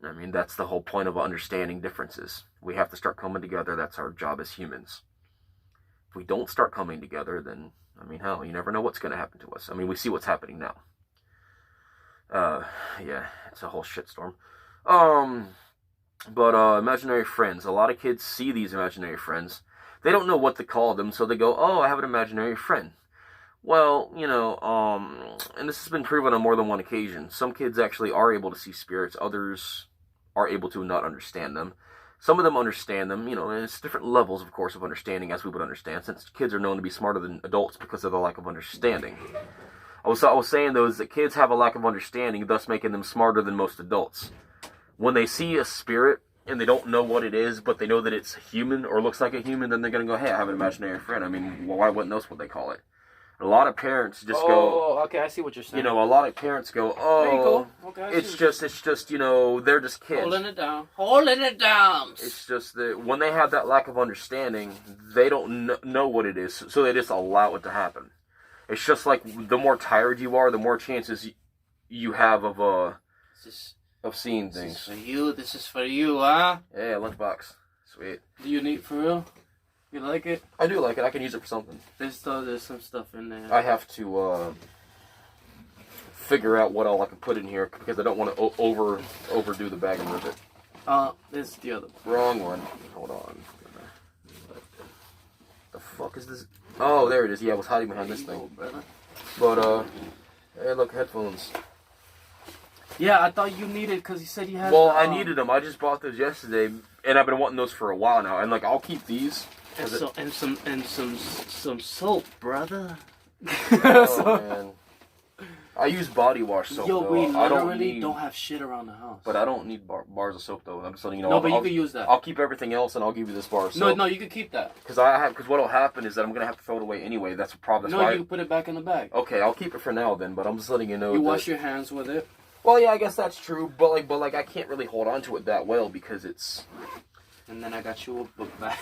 I mean, that's the whole point of understanding differences. We have to start coming together. That's our job as humans. If we don't start coming together, then, I mean, hell, you never know what's going to happen to us. I mean, we see what's happening now. Yeah, it's a whole shitstorm. But imaginary friends. A lot of kids see these imaginary friends. They don't know what to call them, so they go, oh, I have an imaginary friend. Well, and this has been proven on more than one occasion. Some kids actually are able to see spirits. Others are able to not understand them. Some of them understand them, and it's different levels, of course, of understanding as we would understand, since kids are known to be smarter than adults because of the lack of understanding. I was saying, though, is that kids have a lack of understanding, thus making them smarter than most adults. When they see a spirit, and they don't know what it is, but they know that it's human or looks like a human, then they're going to go, hey, I have an imaginary friend. I mean, why wouldn't that's what they call it? A lot of parents just go... Oh, okay, I see what you're saying. A lot of parents go, oh, there you go. Okay, it's just, they're just kids. Holding it down. It's just that when they have that lack of understanding, they don't know what it is, so they just allow it to happen. It's just like the more tired you are, the more chances you have of seeing things. This is for you, huh? Yeah, lunchbox. Sweet. Do you need for real? You like it? I do like it. I can use it for something. There's some stuff in there. I have to figure out what all I can put in here because I don't want to overdo the bag and rip it. This is the other. Wrong one. Hold on. The fuck is this? Oh, there it is. Yeah, I was hiding behind this thing. But Hey, look, headphones. Yeah, I thought you needed because you said you had. Well, I needed them. I just bought those yesterday, and I've been wanting those for a while now. And like, I'll keep these. And some soap, brother. Oh man. I use body wash soap. Yo, though. we I literally don't have shit around the house. But I don't need bars of soap though. I'm just letting you know. No, but you can use that. I'll keep everything else, and I'll give you this bar of soap. No, you can keep that. Because what'll happen is that I'm gonna have to throw it away anyway. That's a problem. That's No, why you can put it back in the bag. Okay, I'll keep it for now then. But I'm just letting you know. You wash your hands with it. Well, yeah, I guess that's true. But like, I can't really hold on to it that well because it's. And then I got you a book bag.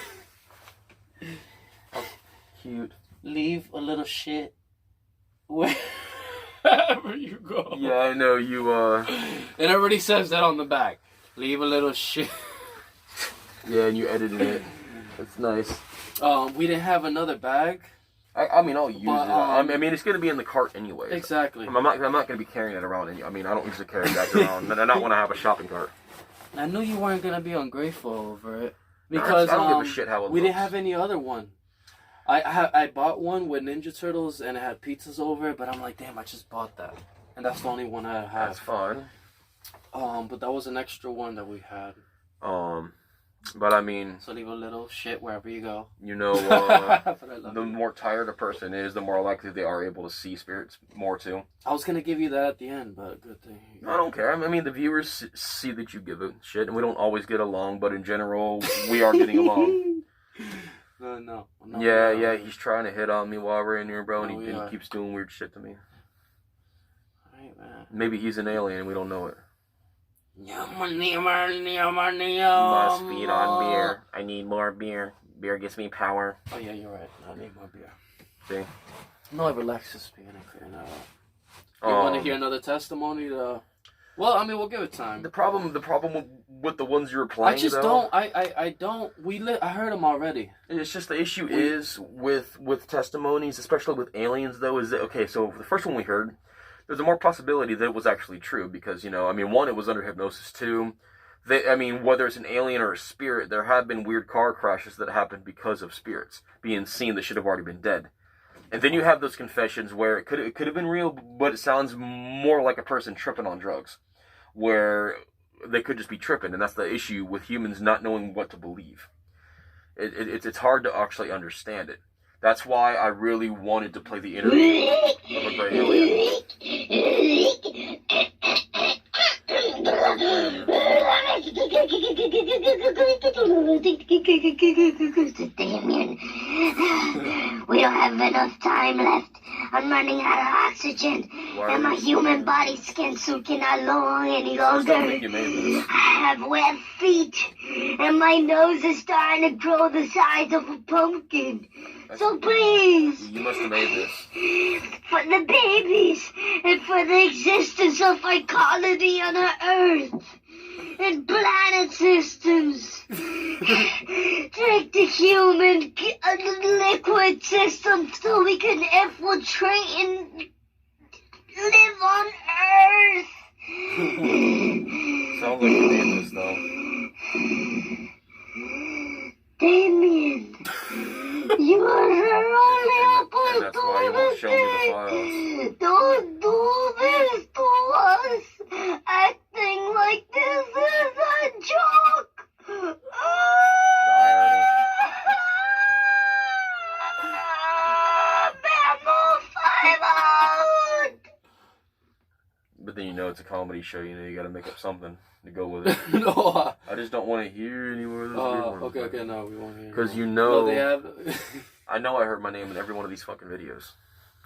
Cute. Leave a little shit wherever you go. Yeah, I know you. It already says that on the back. Leave a little shit. Yeah, and you edited it. It's nice. We didn't have another bag. I mean, I'll use it. I mean, it's gonna be in the cart anyway. Exactly. I'm not gonna be carrying it around. I mean, I don't usually carry bags around, and I don't want to have a shopping cart. I knew you weren't gonna be ungrateful over it because I don't give a shit how it we looks. didn't have any other one. I bought one with Ninja Turtles and it had pizzas over it, but I'm like, damn, I just bought that, and that's the only one I have. That's fine. But that was an extra one that we had. But I mean, So leave a little shit wherever you go. you know, But I love the it. more tired a person is, the more likely they are able to see spirits more too. I was gonna give you that at the end, but good thing. I don't care. I mean, the viewers see that you give a shit, and we don't always get along, but in general, we are getting along. No. Yeah, he's trying to hit on me while we're in here, bro, and No, we he are. keeps doing weird shit to me. Alright, man. Maybe he's an alien and we don't know it. Must Must feed on beer. I need more beer. Beer gives me power. Oh yeah, you're right. I need more beer. See? No, it relaxes me and I clear it out. You want to hear another testimony? Well, I mean, we'll give it time. The problem with the ones you're playing, I just though, don't. I don't. I heard them already. It's just the issue is with testimonies, especially with aliens, though, is that, okay, so the first one we heard, there's a more possibility that it was actually true because, you know, I mean, one, it was under hypnosis, two, I mean, whether it's an alien or a spirit, there have been weird car crashes that happened because of spirits being seen that should have already been dead. And then you have those confessions where it could have been real, but it sounds more like a person tripping on drugs, where they could just be tripping, and that's the issue with humans not knowing what to believe. It's hard to actually understand it. That's why I really wanted to play the interview of a great alien. Damien, we don't have enough time left. I'm running out of oxygen, and my human body skin suit cannot long any longer. I have wet feet, and my nose is starting to grow the size of a pumpkin. So please, You must have made this. for the babies, and for the existence of equality on our Earth and planet systems, take the human liquid system so we can infiltrate and live on Earth. Sounds like you made this, though. Damien, you are only And that's why you won't show me the files. Don't do this to us. Acting like this is a joke. Bamboo 5 out. But then you know it's a comedy show, you know, you gotta make up something to go with it. No. I just don't want to hear any more of those weird ones. Okay, no, we won't hear. Because you No, know, they have. I know I heard my name in every one of these fucking videos.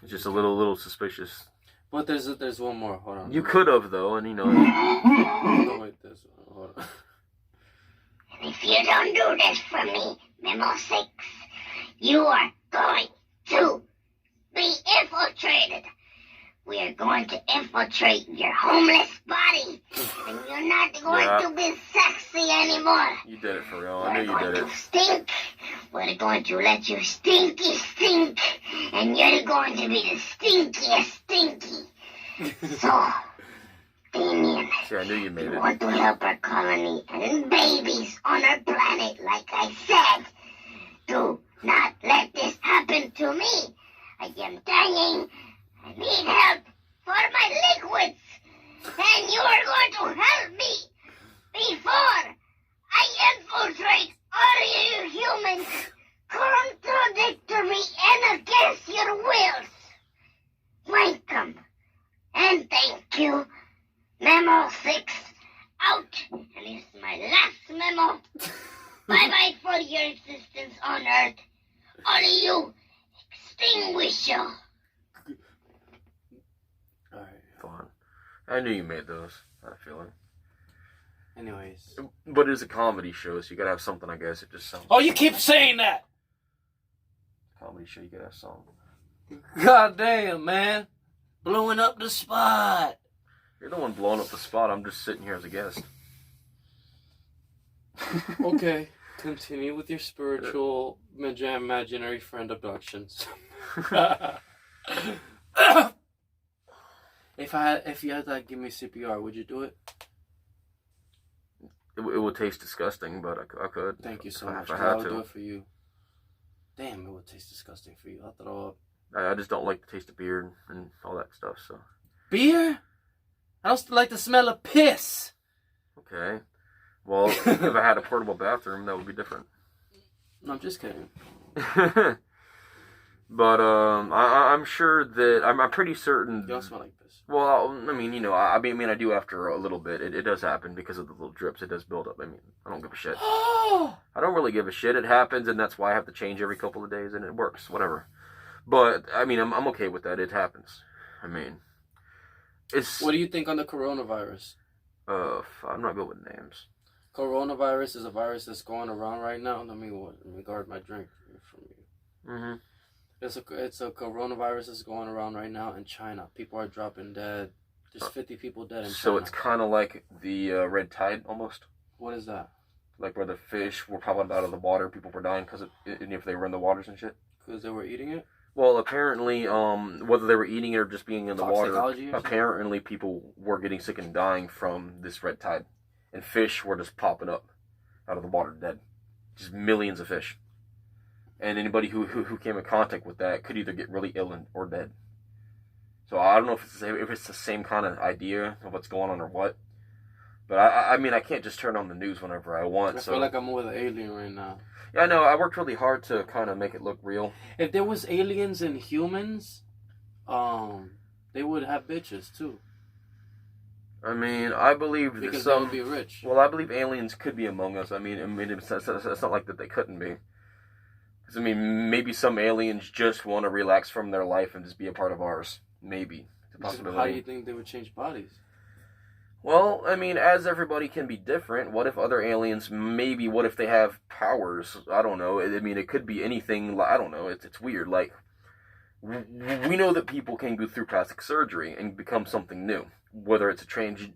It's just a little suspicious. But there's one more. Hold on. You could have, though, and you know. No, wait, there's hold on. If you don't do this for me, Memo 6, you are going to be infiltrated. We are going to infiltrate your homeless body, and you're not going to be sexy anymore. You did it for real. I knew We're you did going it. to stink. We're going to let you stinky stink, and you're going to be the stinkiest stinky. So, Damien, See, I knew you made you it. want to help our colony and babies on our planet, like I said. Do not let this happen to me. I am dying. I need help for all your existence on Earth. All of you, extinguish you. Alright. Fun. I knew you made those. I had a feeling. Anyways. But it's a comedy show, so you gotta have something, I guess. It just sounds. Oh, you keep saying that! Comedy show, you gotta have something. God damn, man. Blowing up the spot. You're the one blowing up the spot. I'm just sitting here as a guest. Okay. Continue with your spiritual, imaginary friend abductions. If you had to give me CPR, would you do it? It would taste disgusting, but I could. Thank you so if much. I 'Cause had I would to. do it for you. Damn, it would taste disgusting for you. I'll throw up. I just don't like the taste of beer and all that stuff, so. Beer? I don't like the smell of piss. Okay. Well, if I had a portable bathroom, that would be different. No, I'm just kidding. But I'm sure that I'm pretty certain. You don't smell like piss. Well, I mean, you know, I mean, I do after a little bit. It does happen because of the little drips. It does build up. I mean, I don't give a shit. I don't really give a shit. It happens, and that's why I have to change every couple of days, and it works. Whatever. But I mean, I'm okay with that. It happens. I mean, it's. What do you think on the coronavirus? I'm not good with names. Coronavirus is a virus that's going around right now. Let me guard my drink from you. Mm-hmm. It's a coronavirus that's going around right now in China. People are dropping dead. There's 50 people dead in China. So it's kind of like the red tide, almost. What is that? Like where the fish were popping out of the water, people were dying because if they were in the waters and shit. Because they were eating it? Well, apparently, whether they were eating it or just being in the water, Toxicology or apparently people were getting sick and dying from this red tide. And fish were just popping up out of the water dead. Just millions of fish. And anybody who came in contact with that could either get really ill or dead. So I don't know if it's the same kind of idea of what's going on or what. But I mean, I can't just turn on the news whenever I want. I feel like I'm with an alien right now. Yeah, I know. I worked really hard to kind of make it look real. If there was aliens and humans, they would have bitches too. I mean, I believe that Because some. they would be rich. Well, I believe aliens could be among us. I mean, it's not like that they couldn't be. Because I mean, maybe some aliens just want to relax from their life and just be a part of ours. Maybe it's a possibility. How do you think they would change bodies? Well, I mean, as everybody can be different, what if other aliens, what if they have powers? I don't know. I mean, it could be anything. I don't know. It's weird. Like, we know that people can go through plastic surgery and become something new. Whether it's a action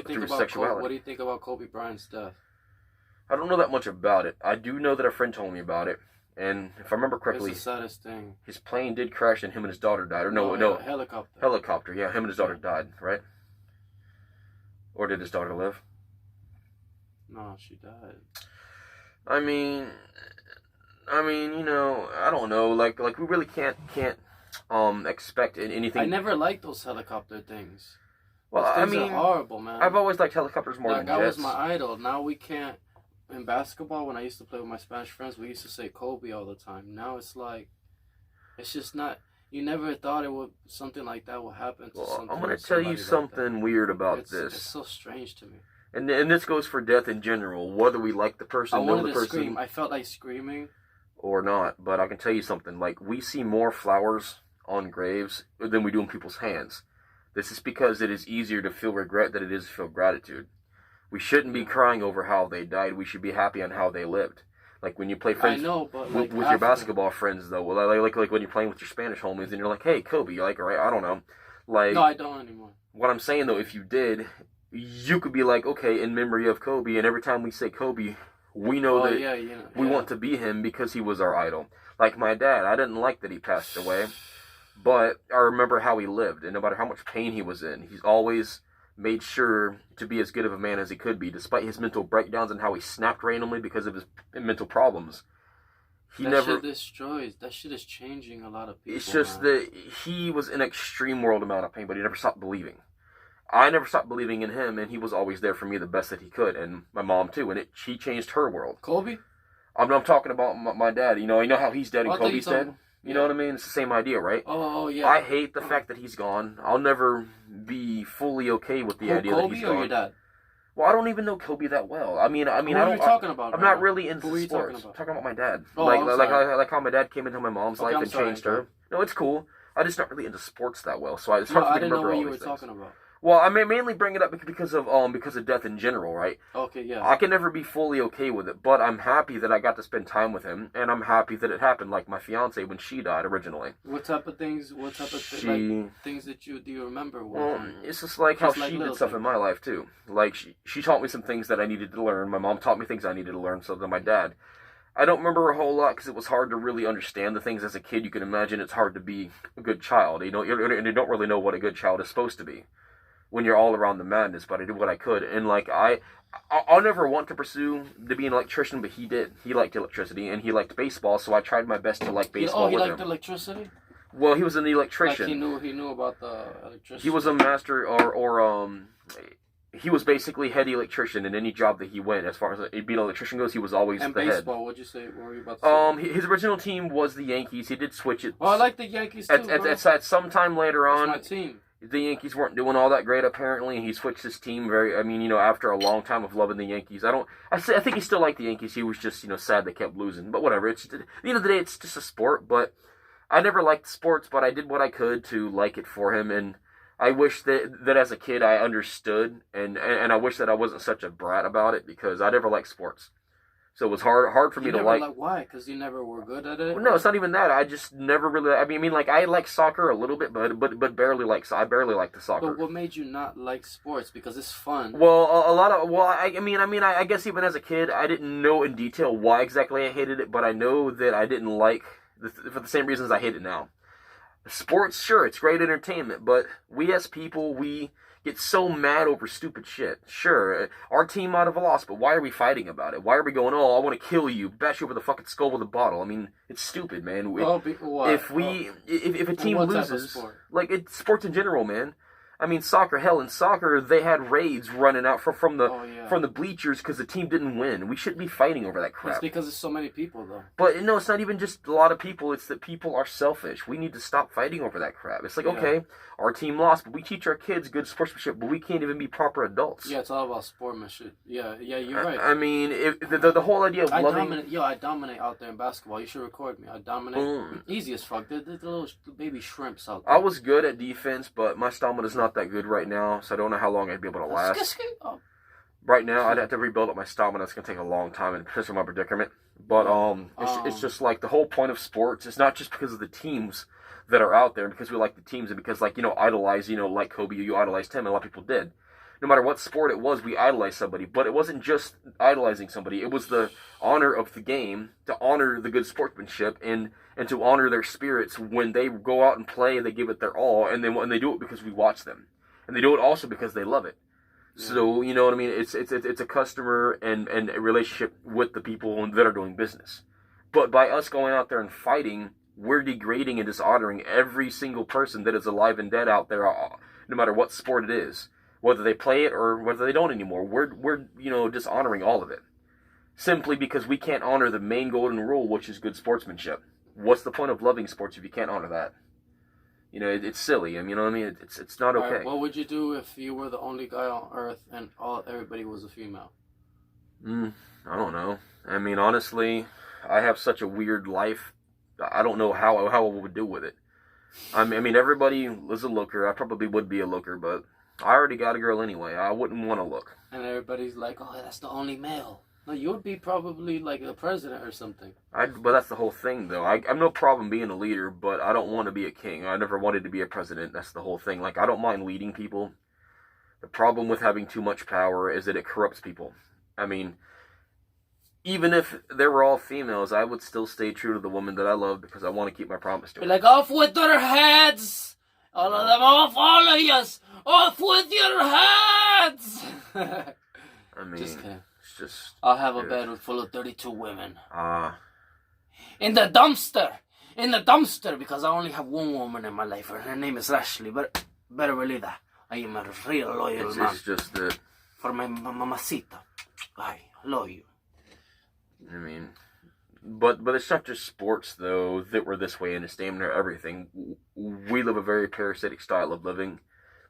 through sexuality. What do you think about Kobe Bryant's death? I don't know that much about it. I do know that a friend told me about it. And if I remember correctly, It's the saddest thing. his plane did crash and him and his daughter died. Or no. Helicopter. Helicopter, yeah. Him and his daughter died, right? Or did his daughter live? No, she died. I mean, you know, I don't know. Like we really can't expect anything. I never liked those helicopter things. Well, Those I things mean, are horrible, man. I've always liked helicopters more than that jets. was my idol. Now we can't. In basketball, when I used to play with my Spanish friends, we used to say Kobe all the time. Now it's like, it's just not. You never thought something like that would happen to something. I'm going to tell you something weird about this. It's so strange to me. And this goes for death in general, whether we like the person, I know wanted the to person, scream. I felt like screaming. or not. But I can tell you something. Like, we see more flowers on graves than we do in people's hands. This is because it is easier to feel regret than it is to feel gratitude. We shouldn't be crying over how they died. We should be happy on how they lived. Like when you play friends, I know, but with your basketball friends, though. Well, like when you're playing with your Spanish homies, and you're like, "Hey, Kobe," you're like, "All right, I don't know." Like, no, I don't anymore. What I'm saying though, if you did, you could be like, "Okay, in memory of Kobe," and every time we say Kobe, we know that we want to be him because he was our idol. Like my dad, I didn't like that he passed away, but I remember how he lived, and no matter how much pain he was in, he's always made sure to be as good of a man as he could be, despite his mental breakdowns and how he snapped randomly because of his mental problems. That shit is changing a lot of people. It's just that he was in an extreme world amount of pain, but he never stopped believing. I never stopped believing in him, and he was always there for me the best that he could, and my mom too, and he changed her world. Kobe? I'm talking about my dad. You know how he's dead and Kobe's dead? You know what I mean? It's the same idea, right? Oh, yeah. I hate the fact that he's gone. I'll never be fully okay with the idea that he's gone. Kobe or your dad? Well, I don't even know Kobe that well. I mean, Who I are don't. you talking about? I'm right not now? really into Who are you sports. talking about? Talking about my dad. Oh, like, I'm like, sorry. like how my dad came into my mom's Okay, life I'm and sorry, changed her. No, it's cool. I just not really into sports that well, so it's No, hard for I me to didn't know remember what all you were these things. talking about. Well, I may mainly bring it up because of death in general, right? Okay, yeah. I can never be fully okay with it, but I'm happy that I got to spend time with him, and I'm happy that it happened. Like my fiance when she died originally. What type of things? What type of things that do you remember? Well, it's just like how Just like she little did stuff in things. my life too. Like she taught me some things that I needed to learn. My mom taught me things I needed to learn. So did my dad. I don't remember a whole lot because it was hard to really understand the things as a kid. You can imagine it's hard to be a good child. You don't really know what a good child is supposed to be when you're all around the madness. But I did what I could, and like I'll never want to pursue to be an electrician, but he did. He liked electricity and he liked baseball, so I tried my best to like baseball he with liked him. electricity. Well, he was an Like electrician. he knew about the electricity. He was a master or he was basically head electrician in any job that he went. As far as being an electrician goes, he was always And the baseball, what'd you say? What were you about to say? head. His original team was the Yankees. He did switch it. Oh, I like the Yankees too, bro. At some time later That's on, my team. the Yankees weren't doing all that great apparently, and he switched his team after a long time of loving the Yankees. I think he still liked the Yankees. He was just, sad they kept losing. But whatever. At the end of the day, it's just a sport. But I never liked sports, but I did what I could to like it for him, and I wish that as a kid I understood, and I wish that I wasn't such a brat about it because I never liked sports. So it was hard for me You to never like. why? Because you never were good at it. Well, no, it's not even that. I just never really. I mean, like I like soccer a little bit, but barely like. I barely like the soccer. But what made you not like sports? Because it's fun. Well, a lot of. Well, I guess even as a kid, I didn't know in detail why exactly I hated it, but I know that I didn't like for the same reasons I hate it now. Sports, sure, it's great entertainment, but we as people, we get so mad over stupid shit. Sure, our team might have lost, but why are we fighting about it? Why are we going, oh, I want to kill you, bash you over the fucking skull with a bottle? I mean, it's stupid, man. If a team what type of loses, sport? like it's sports in general, man. I mean, soccer. Hell, in soccer, they had raids running out from the bleachers because the team didn't win. We shouldn't be fighting over that crap. It's because there's so many people, though. But no, it's not even just a lot of people. It's that people are selfish. We need to stop fighting over that crap. It's like, okay, our team lost, but we teach our kids good sportsmanship, but we can't even be proper adults. Yeah, it's all about sportsmanship. Yeah, you're right. I mean, the whole idea of loving... I dominate out there in basketball. You should record me. I dominate. Easy as fuck. The little baby shrimps out there. I was good at defense, but my stamina's not that good right now, so I don't know how long I'd be able to last. Right now, I'd have to rebuild up my stamina. It's going to take a long time, and especially my predicament. But it's just like the whole point of sports is not just because of the teams that are out there, and because we like the teams, and because, like, idolize, like Kobe, you idolized him, and a lot of people did. No matter what sport it was, we idolized somebody. But it wasn't just idolizing somebody. It was the honor of the game, to honor the good sportsmanship, and to honor their spirits when they go out and play, they give it their all, and then when they do it because we watch them. And they do it also because they love it. Yeah. So, you know what I mean? It's a customer and a relationship with the people that are doing business. But by us going out there and fighting, we're degrading and dishonoring every single person that is alive and dead out there, no matter what sport it is. Whether they play it or whether they don't anymore. We're dishonoring all of it. Simply because we can't honor the main golden rule, which is good sportsmanship. What's the point of loving sports if you can't honor that? It's silly. I mean, it's not okay. Right, what would you do if you were the only guy on Earth and everybody was a female? I don't know. I mean, honestly, I have such a weird life. I don't know how I would deal with it. I mean, everybody is a looker. I probably would be a looker, but I already got a girl anyway. I wouldn't want to look. And everybody's like, oh, that's the only male. No, you would be probably like the president or something. But that's the whole thing, though. I'm no problem being a leader, but I don't want to be a king. I never wanted to be a president. That's the whole thing. Like, I don't mind leading people. The problem with having too much power is that it corrupts people. I mean, even if they were all females, I would still stay true to the woman that I love because I want to keep my promise to her. Be like, off with their heads! All of them, off, all of yous! Off with your heads! I mean... Just kidding. Just I'll have a bed full of 32 women. In the dumpster, because I only have one woman in my life, and her name is Ashley, but better believe that. I am a real loyal man. It's just that... For my mamacita. I love you. I mean... But it's not just sports, though, that we're this way, and it's damn near everything. We live a very parasitic style of living,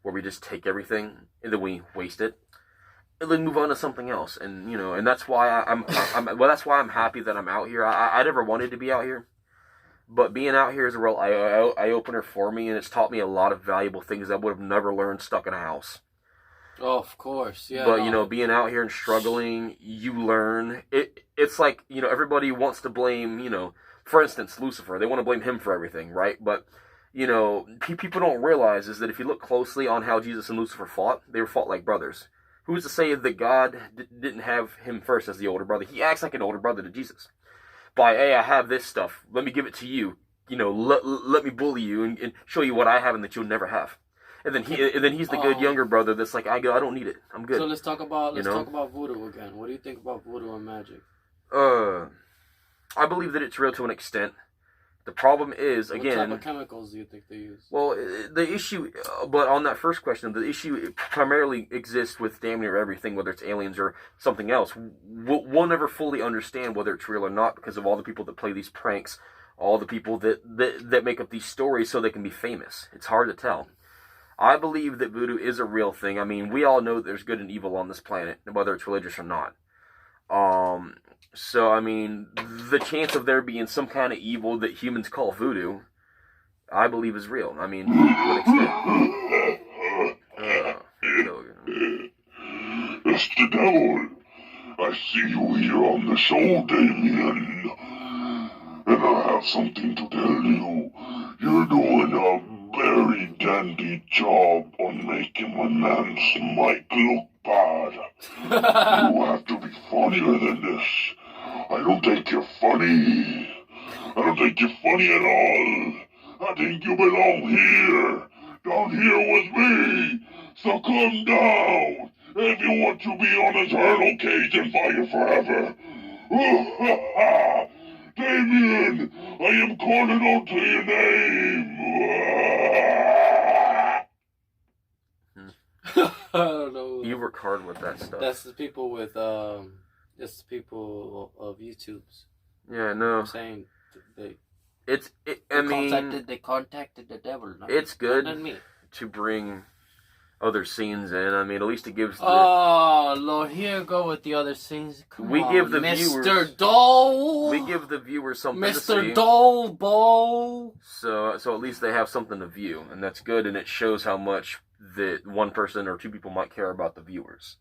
where we just take everything, and then we waste it. then move on to something else. And and that's why that's why I'm happy that I'm out here. I never wanted to be out here, but being out here is a real eye opener for me, and it's taught me a lot of valuable things I would have never learned stuck in a house. Oh, of course, yeah. But being out here and struggling, you learn. It's like everybody wants to blame for instance, Lucifer. They want to blame him for everything, right? But people don't realize is that if you look closely on how Jesus and Lucifer fought, they were fought like brothers. Who's to say that God didn't have him first as the older brother? He acts like an older brother to Jesus. By, hey, I have this stuff. Let me give it to you. Let me bully you and show you what I have and that you'll never have. And then he's the good younger brother that's like, I don't need it. I'm good. So let's talk about voodoo again. What do you think about voodoo and magic? I believe that it's real to an extent. The problem is, again... What type of chemicals do you think they use? Well, the issue... But on that first question, the issue primarily exists with damn near everything, whether it's aliens or something else. We'll never fully understand whether it's real or not because of all the people that play these pranks, all the people that make up these stories so they can be famous. It's hard to tell. I believe that voodoo is a real thing. I mean, we all know that there's good and evil on this planet, whether it's religious or not. So, I mean, the chance of there being some kind of evil that humans call voodoo, I believe is real. I mean, to an extent. It's the devil. I see you here on the show, Damien. And I have something to tell you. You're doing a very dandy job on making my man's mic look bad. You have to be funnier than this. I don't think you're funny. I don't think you're funny at all. I think you belong here. Down here with me. So come down. If you want to be on a turtle cage and fire forever. Damien, I am calling out to your name. I don't know. You work hard with that stuff. That's the people with it's the people of YouTube's. Yeah, no. I'm saying they contacted the devil. It's good not me. to bring other scenes in. I mean, at least it gives the... Oh, Lord, here you go with the other scenes. Come we on, give the Mr. viewers... Dole! We give the viewers something to see. Mr. Dole, Bo! So at least they have something to view, and that's good, and it shows how much that one person or two people might care about the viewers.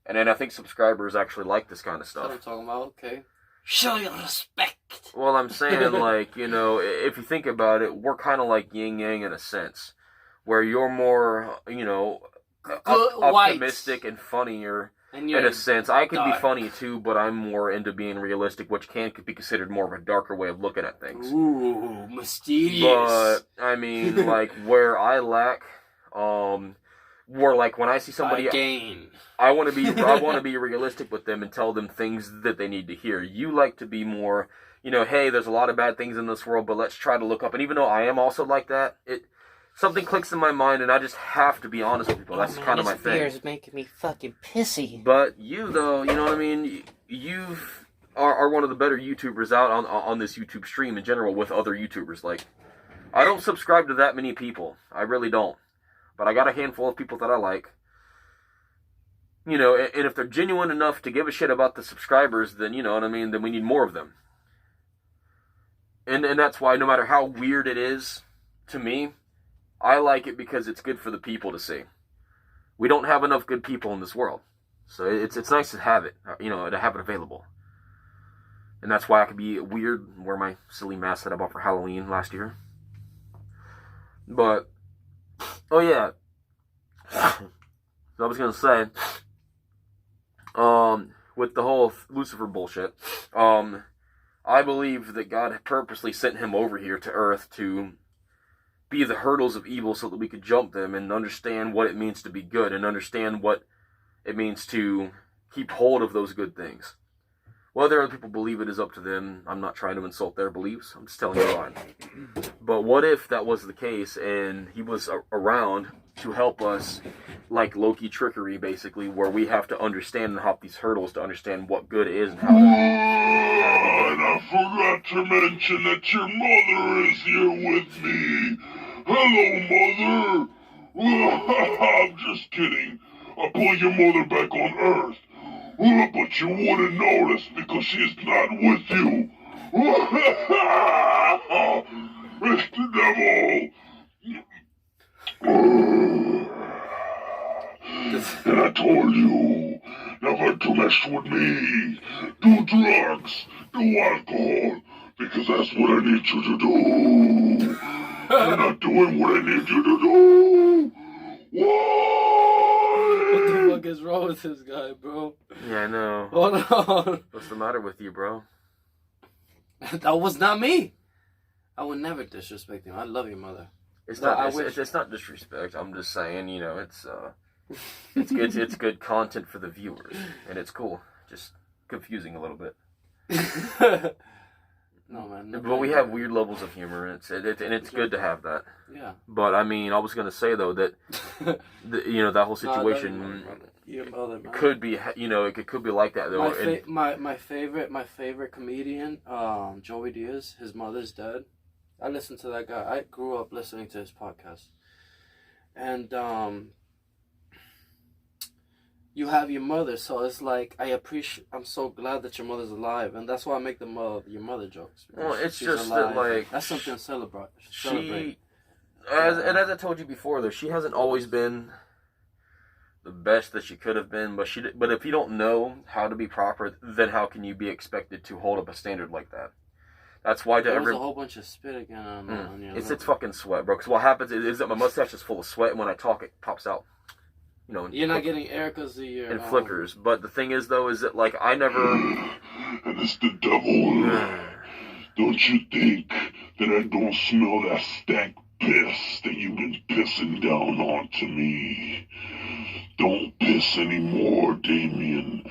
And then I think subscribers actually like this kind of stuff. That's what I'm talking about, okay. Show your respect! Well, I'm saying, like, if you think about it, we're kind of like yin-yang in a sense. Where you're more, optimistic and funnier in a sense. I can be funny too, but I'm more into being realistic, which could be considered more of a darker way of looking at things. Ooh, mysterious. But, I mean, like, where I lack, where, like, when I see somebody... I want to be realistic with them and tell them things that they need to hear. You like to be more, hey, there's a lot of bad things in this world, but let's try to look up. And even though I am also like that, something clicks in my mind, and I just have to be honest with people. That's kind of my thing. This beer is making me fucking pissy. But you, though, you know what I mean? You are one of the better YouTubers out on this YouTube stream in general with other YouTubers. Like, I don't subscribe to that many people. I really don't. But I got a handful of people that I like. And if they're genuine enough to give a shit about the subscribers, then, you know what I mean, then we need more of them. And that's why no matter how weird it is to me, I like it because it's good for the people to see. We don't have enough good people in this world. So it's nice to have it, to have it available. And that's why I could be weird and wear my silly mask that I bought for Halloween last year. But, oh yeah. So I was going to say, with the whole Lucifer bullshit, I believe that God purposely sent him over here to Earth to be the hurdles of evil so that we could jump them and understand what it means to be good and understand what it means to keep hold of those good things. Whether other people believe it is up to them. I'm not trying to insult their beliefs. I'm just telling you mine. But what if that was the case and he was around to help us, like Loki trickery, basically, where we have to understand and hop these hurdles to understand what good is and how to... And I forgot to mention that your mother is here with me. Hello, Mother. I'm just kidding. I put your mother back on Earth. But you wouldn't notice because she's not with you. It's the devil. And I told you never to mess with me. Do drugs, do alcohol, because that's what I need you to do. You're not doing what I need you to do. Why? What the fuck is wrong with this guy, bro? Yeah, I know. Hold on. What's the matter with you, bro? That was not me. I would never disrespect him. I love your mother. It's No, not. I It's, wish- it's not disrespect. I'm just saying, you know, it's good. It's good content for the viewers, and it's cool. Just confusing a little bit. No, man. But we have weird levels of humor, and it's good to have that. Yeah. But I mean, I was gonna say though that that whole situation Your mother, man. could be, it could be like that though. My favorite comedian, Joey Diaz. His mother's dead. I listened to that guy. I grew up listening to his podcast, and you have your mother, so it's like I'm so glad that your mother's alive, and that's why I make your mother jokes. Well, it's She's just alive. that, like, that's something to celebrate. As I told you before though, she hasn't always been the best that she could have been, but if you don't know how to be proper, then how can you be expected to hold up a standard like that? That's why There was a whole bunch of spit again on your it's lip. fucking sweat, bro. Because what happens is that my mustache is full of sweat, and when I talk, it pops out. You're not getting air because of your... and flickers. But the thing is, though, is that like I never. And it's the devil. Don't you think that I don't smell that stank piss that you've been pissing down onto me? Don't piss anymore, Damien,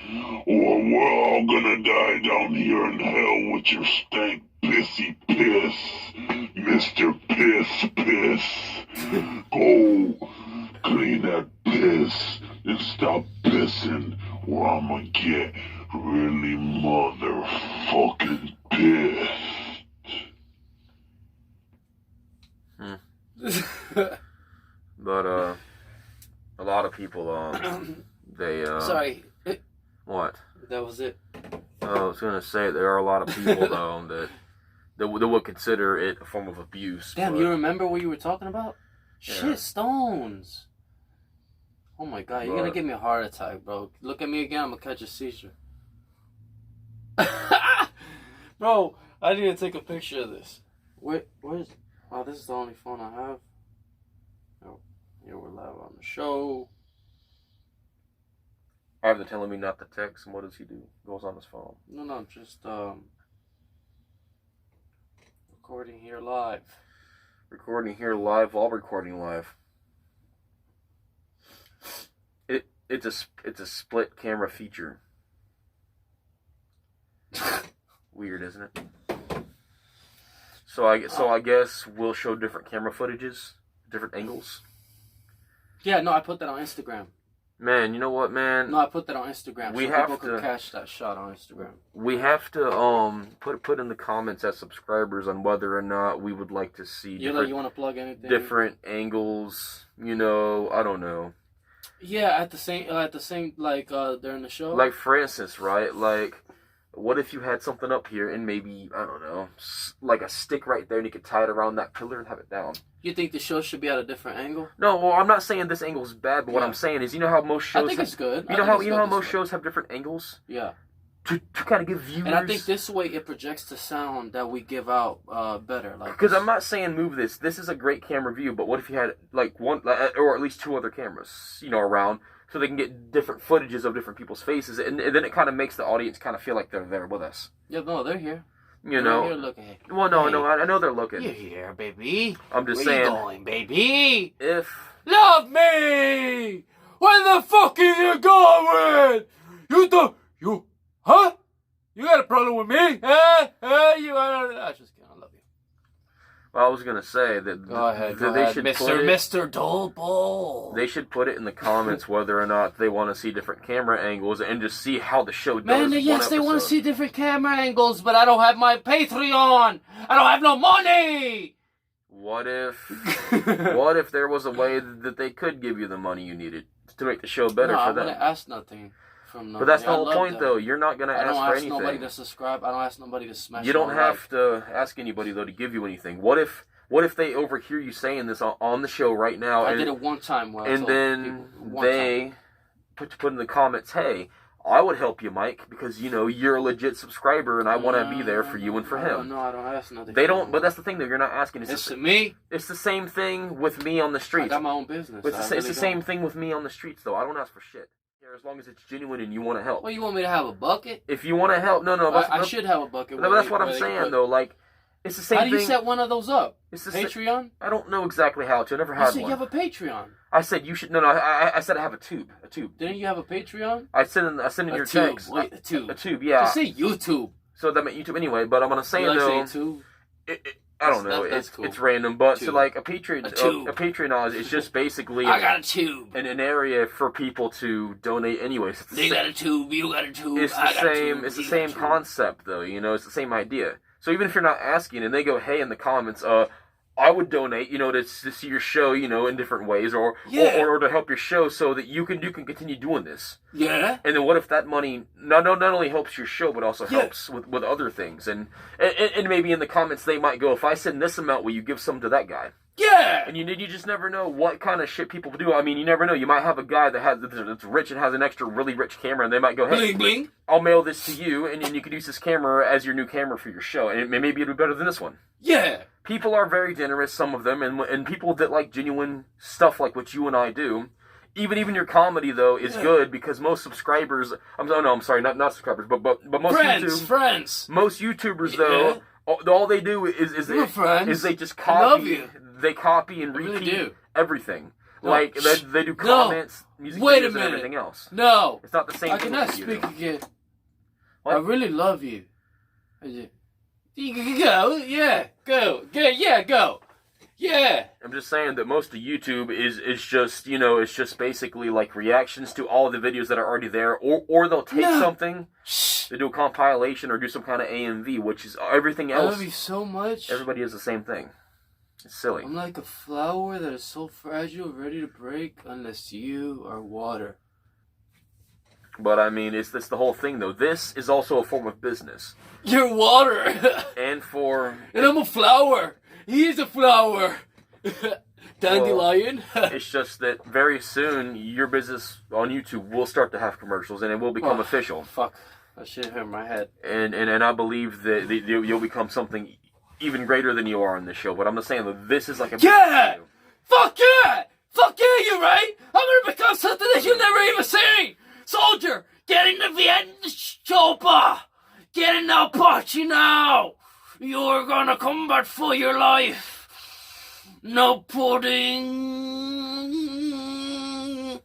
or we're all gonna die down here in hell with your stank pissy piss, Mr. Piss. Go clean that piss and stop pissing, or I'ma get really motherfucking pissed. But a lot of people they Sorry. What? That was it. I was gonna say there are a lot of people though that would consider it a form of abuse. Damn, but, you remember what you were talking about? Yeah. Shit, stones. Oh my god, you're gonna But- give me a heart attack, bro. Look at me again, I'm gonna catch a seizure. Bro, I need to take a picture of this. Where's... Oh, this is the only phone I have. Oh, here we're live on the show. They're telling me not to text, and what does he do? Goes on his phone. No, just recording here live. Recording here live while recording live. It's a split camera feature. Weird, isn't it? So I guess we'll show different camera footages, different angles. Yeah, no, I put that on Instagram. Man, you know what, man? No, I put that on Instagram. We so have people to- could catch that shot on Instagram. We have to put in the comments as subscribers on whether or not we would like to see You want to plug anything? different angles. I don't know. Yeah, at the same like during the show. Like for instance, right? Like, what if you had something up here and maybe I don't know, like a stick right there, and you could tie it around that pillar and have it down. You think the show should be at a different angle? No, well, I'm not saying this angle is bad, but what Yeah. I'm saying is, how most shows. I think it's good. You know how most shows have different angles Yeah, to kind of give viewers. and I think this way it projects the sound that we give out better. Like, Because I'm not saying move this. This is a great camera view, but what if you had like one or at least two other cameras, around, so they can get different footages of different people's faces, and then it kind of makes the audience kind of feel like they're there with us. Yeah, no, they're here. You They're know. here looking. Well, no, Hey. no, I know they're looking. You're here, baby. I'm just Where saying. you going, baby? If Love me. Where the fuck is you going? You huh? You got a problem with me? Huh? I just kidding. I love you. I was gonna say that Go ahead, they should put it, Mr. Dollball. They should put it in the comments whether or not they want to see different camera angles and just see how the show does. Man, yes, they want to see different camera angles, but I don't have my Patreon. I don't have no money. What if there was a way that they could give you the money you needed? to make the show better no, for I'm them. gonna ask nothing from nobody. But that's the I whole love point, them. though. You're not gonna I don't ask for ask nobody anything. to subscribe. I don't ask nobody to smash. You don't my have like. to ask anybody though to give you anything. What if they overhear you saying this on the show right now? I and, did it one time. Where I and told then people one they time. put in the comments, "Hey, I would help you, Mike, because you're a legit subscriber, and I want to be there for you and for him." No, I don't ask nothing. They don't. But that's the thing, though. You're not asking. It's me. It's the same thing with me on the I streets. got my own business. It's the same thing with me on the streets, though. I don't ask for shit. As long as it's genuine and you want to help. Well, you want me to have a bucket? If you want to help, no. I should have a bucket. But that's what I'm saying, though. Like, it's the same thing. How do you set one of those up? It's the Patreon? I don't know exactly how to. I never You had said one. you have a Patreon. I said you should. No. I said I have a tube. A tube. Didn't you have a Patreon? I sent in your text. Wait, a tube. A tube. Yeah. Just say YouTube. So that meant YouTube anyway. But I'm gonna say You like though. saying tube? I don't know. That's cool. It's random, but Tube. so like a Patreon, A tube. a Patreon is just basically I got a tube. an area for people to donate. Anyways, it's They got a tube. You got a tube. It's I the got a same. tube. It's the you got a same tube. concept, though. It's the same idea. So even if you're not asking, and they go, "Hey," in the comments, I would donate, to see your show, in different ways, or to help your show, so that you can continue doing this. Yeah. And then what if that money not only helps your show, but also helps with other things, and maybe in the comments they might go, "If I send this amount, will you give some to that guy?" Yeah. And you just never know what kind of shit people do. I mean, you never know. You might have a guy that's rich and has an extra really rich camera, and they might go, "Hey, Bling bling. I'll mail this to you, and then you could use this camera as your new camera for your show, and maybe it'll be better than this one." Yeah. People are very generous, some of them, and people that like genuine stuff like what you and I do. Even your comedy though is good because most subscribers. I'm sorry, not subscribers, but most friends. Most YouTubers though, all they do is they just copy. I love you. They copy and repeat really do. everything. No. Like they do comments, music Wait videos, a minute. and everything else. No. It's not the same. I thing cannot that you speak do. again. What? I really love you. You can go. Yeah. Go. Yeah. Go. Yeah. I'm just saying that most of YouTube is just it's just basically like reactions to all the videos that are already there, or they'll take something, they do a compilation or do some kind of AMV, which is everything I else. love you so much. Everybody is the same thing. It's silly. I'm like a flower that is so fragile, ready to break, unless you are water. But I mean, it's the whole thing though. This is also a form of business, You're water. and for And I'm a flower. He's a flower. Dandelion. it's just that very soon your business on YouTube will start to have commercials, and it will become official. Fuck. That shit hurt my head. And I believe that you'll become something even greater than you are on this show. But I'm just saying that this is like a Yeah! Fuck yeah! Fuck yeah, you're right! I'm gonna become something that you've never even seen! Soldier, get in the Vietnam chopper! Get in the Apache now! You're gonna combat for your life! No pudding!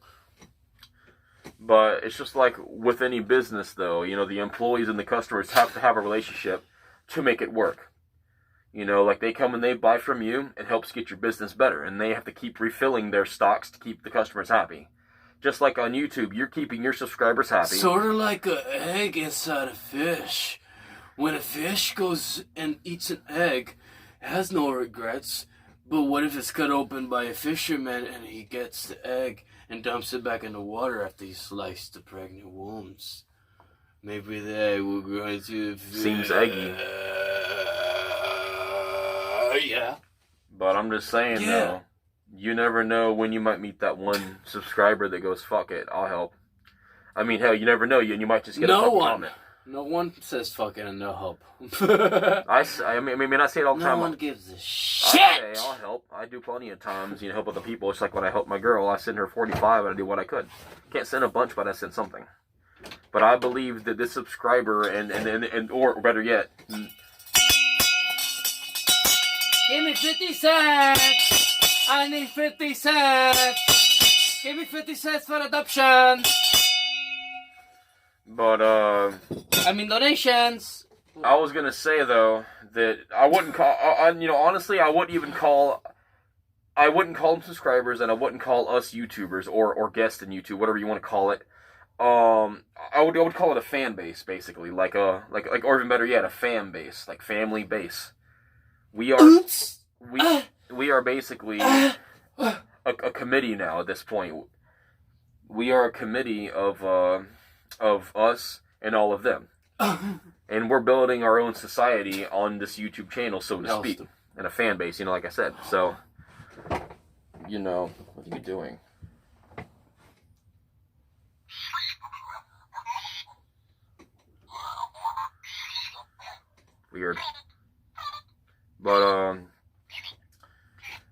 But it's just like with any business, though. The employees and the customers have to have a relationship to make it work. Like they come and they buy from you, it helps get your business better, and they have to keep refilling their stocks to keep the customers happy. Just like on YouTube, you're keeping your subscribers happy. Sort of like an egg inside a fish. When a fish goes and eats an egg, it has no regrets. But what if it's cut open by a fisherman and he gets the egg and dumps it back in the water after he sliced the pregnant wombs? Maybe the egg will grow into the fish. Seems eggy. Yeah. But I'm just saying, though, you never know when you might meet that one subscriber that goes, "Fuck it, I'll help." I mean, hell, you never know, and you might just get a fucking comment. No one says fucking and no help. I mean, I say it all the time. No one gives a shit. I say I'll help. I do plenty of times, help other people. It's like when I helped my girl, I sent her 45 and I do what I could. Can't send a bunch, but I sent something. But I believe that this subscriber or better yet, Give me 50 cents. I need 50 cents. Give me 50 cents for adoption. but Donations. I was gonna say though that I wouldn't call. Honestly, I wouldn't even call. I wouldn't call them subscribers, and I wouldn't call us YouTubers or guests in YouTube, whatever you want to call it. I would call it a fan base, basically, like or even better yet, a fan base, like family base. We are we are basically a committee now at this point. we are a committee of us and all of them. And we're building our own society on this YouTube channel, so to speak. And a fan base, like I said. So, what are you doing? Weird. But,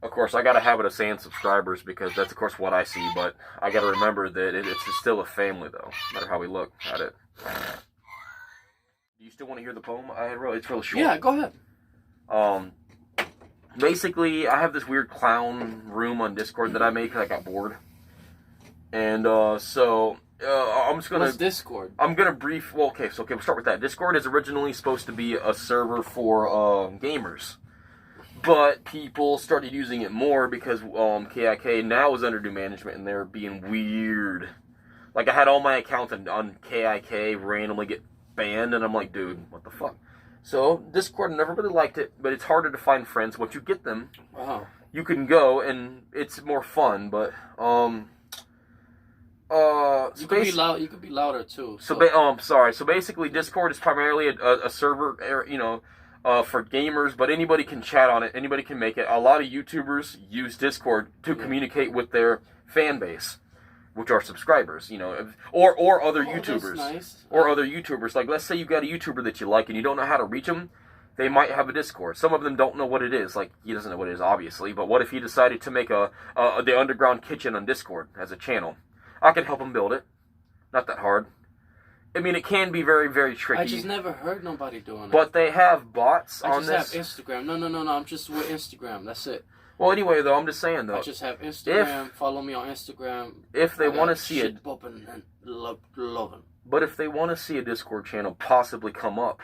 of course, I got a habit of saying subscribers because that's, of course, what I see. But I got to remember that it's still a family, though, no matter how we look at it. Do you still want to hear the poem I wrote? It's really short. Yeah, go ahead. Basically, I have this weird clown room on Discord that I made because I got bored. And, so... I'm just gonna... What's Discord? I'm gonna brief... Well, okay, we'll start with that. Discord is originally supposed to be a server for, gamers. But people started using it more because, KIK now is under new management and they're being weird. Like, I had all my accounts on KIK randomly get banned, and I'm like, dude, what the fuck? So, Discord, I never really liked it, but it's harder to find friends. Once you get them, Wow. you can go, and it's more fun, but, You could be loud. You could be louder too. Sorry. So basically, Discord is primarily a server, for gamers, but anybody can chat on it. Anybody can make it. A lot of YouTubers use Discord to communicate with their fan base, which are subscribers. Or other YouTubers. That's nice. Or other YouTubers. Like, let's say you've got a YouTuber that you like and you don't know how to reach them. They might have a Discord. Some of them don't know what it is. Like, he doesn't know what it is, obviously. But what if he decided to make the Underground Kitchen on Discord as a channel? I can help him build it. Not that hard. I mean, it can be very, very tricky. I just never heard nobody doing it. But they have bots on this. I just have Instagram. No. I'm just with Instagram. That's it. Well, anyway, though, I'm just saying, though. I just have Instagram. Follow me on Instagram. If they want to see it. Popping and loving. But if they want to see a Discord channel possibly come up,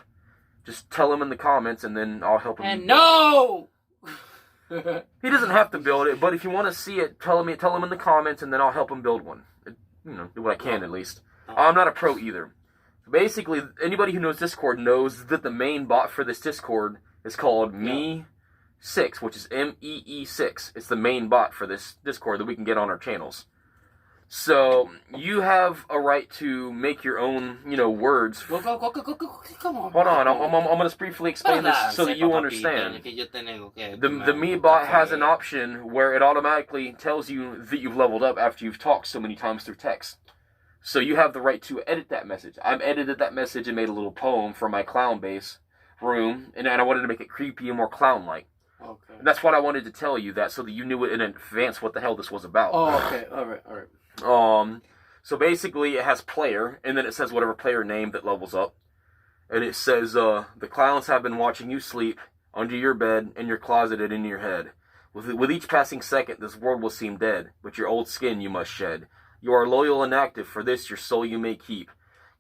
just tell them in the comments, and then I'll help him. And no! He doesn't have to build it, but if you want to see it, tell him in the comments, and then I'll help him build one. Do what I can, at least. I'm not a pro either. Basically, anybody who knows Discord knows that the main bot for this Discord is called Me6, which is MEE6. It's the main bot for this Discord that we can get on our channels. So, you have a right to make your own, words. Go, come on. Hold on, I'm going to just briefly explain this so that you understand. The Me bot has an option where it automatically tells you that you've leveled up after you've talked so many times through text. So you have the right to edit that message. I've edited that message and made a little poem for my clown base room, and I wanted to make it creepy and more clown-like. Okay. And that's what I wanted to tell you, that so that you knew it in advance what the hell this was about. Oh, okay. All right. So basically it has player, and then it says whatever player name that levels up. And it says, the clowns have been watching you sleep under your bed and your closeted in your head. With each passing second, this world will seem dead, but your old skin you must shed. You are loyal and active, for this your soul you may keep.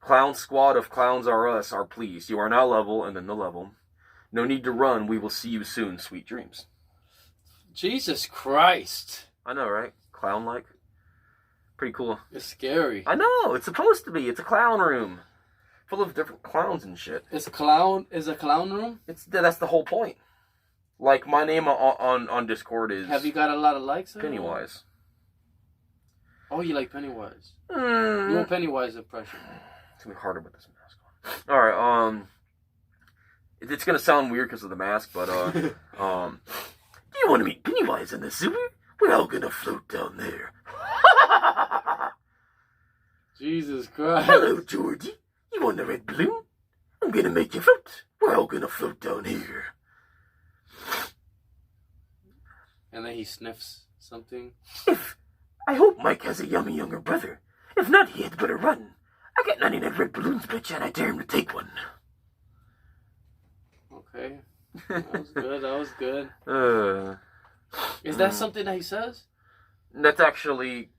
Clown squad of clowns are us, are pleased. You are now level, and then the level. No need to run, we will see you soon, sweet dreams. Jesus Christ. I know, right? Clown-like. Pretty cool. It's scary. I know, it's supposed to be. It's a clown room. Full of different clowns and shit. Is a clown room? That's the whole point. Like, my name on Discord is... Have you got a lot of likes? Pennywise. Oh, you like Pennywise. You want Pennywise impression. It's going to be harder with this mask on. Alright, it's going to sound weird because of the mask, but, do you want to meet Pennywise in the sewer? We're all going to float down there. Jesus Christ. Hello, Georgie. You want the red balloon? I'm going to make you float. We're all going to float down here. And then he sniffs something. I hope Mike has a yummy younger brother. If not, he had better run. I got 99 red balloons, bitch, and I dare him to take one. Okay. That was good. Is that something that he says? That's actually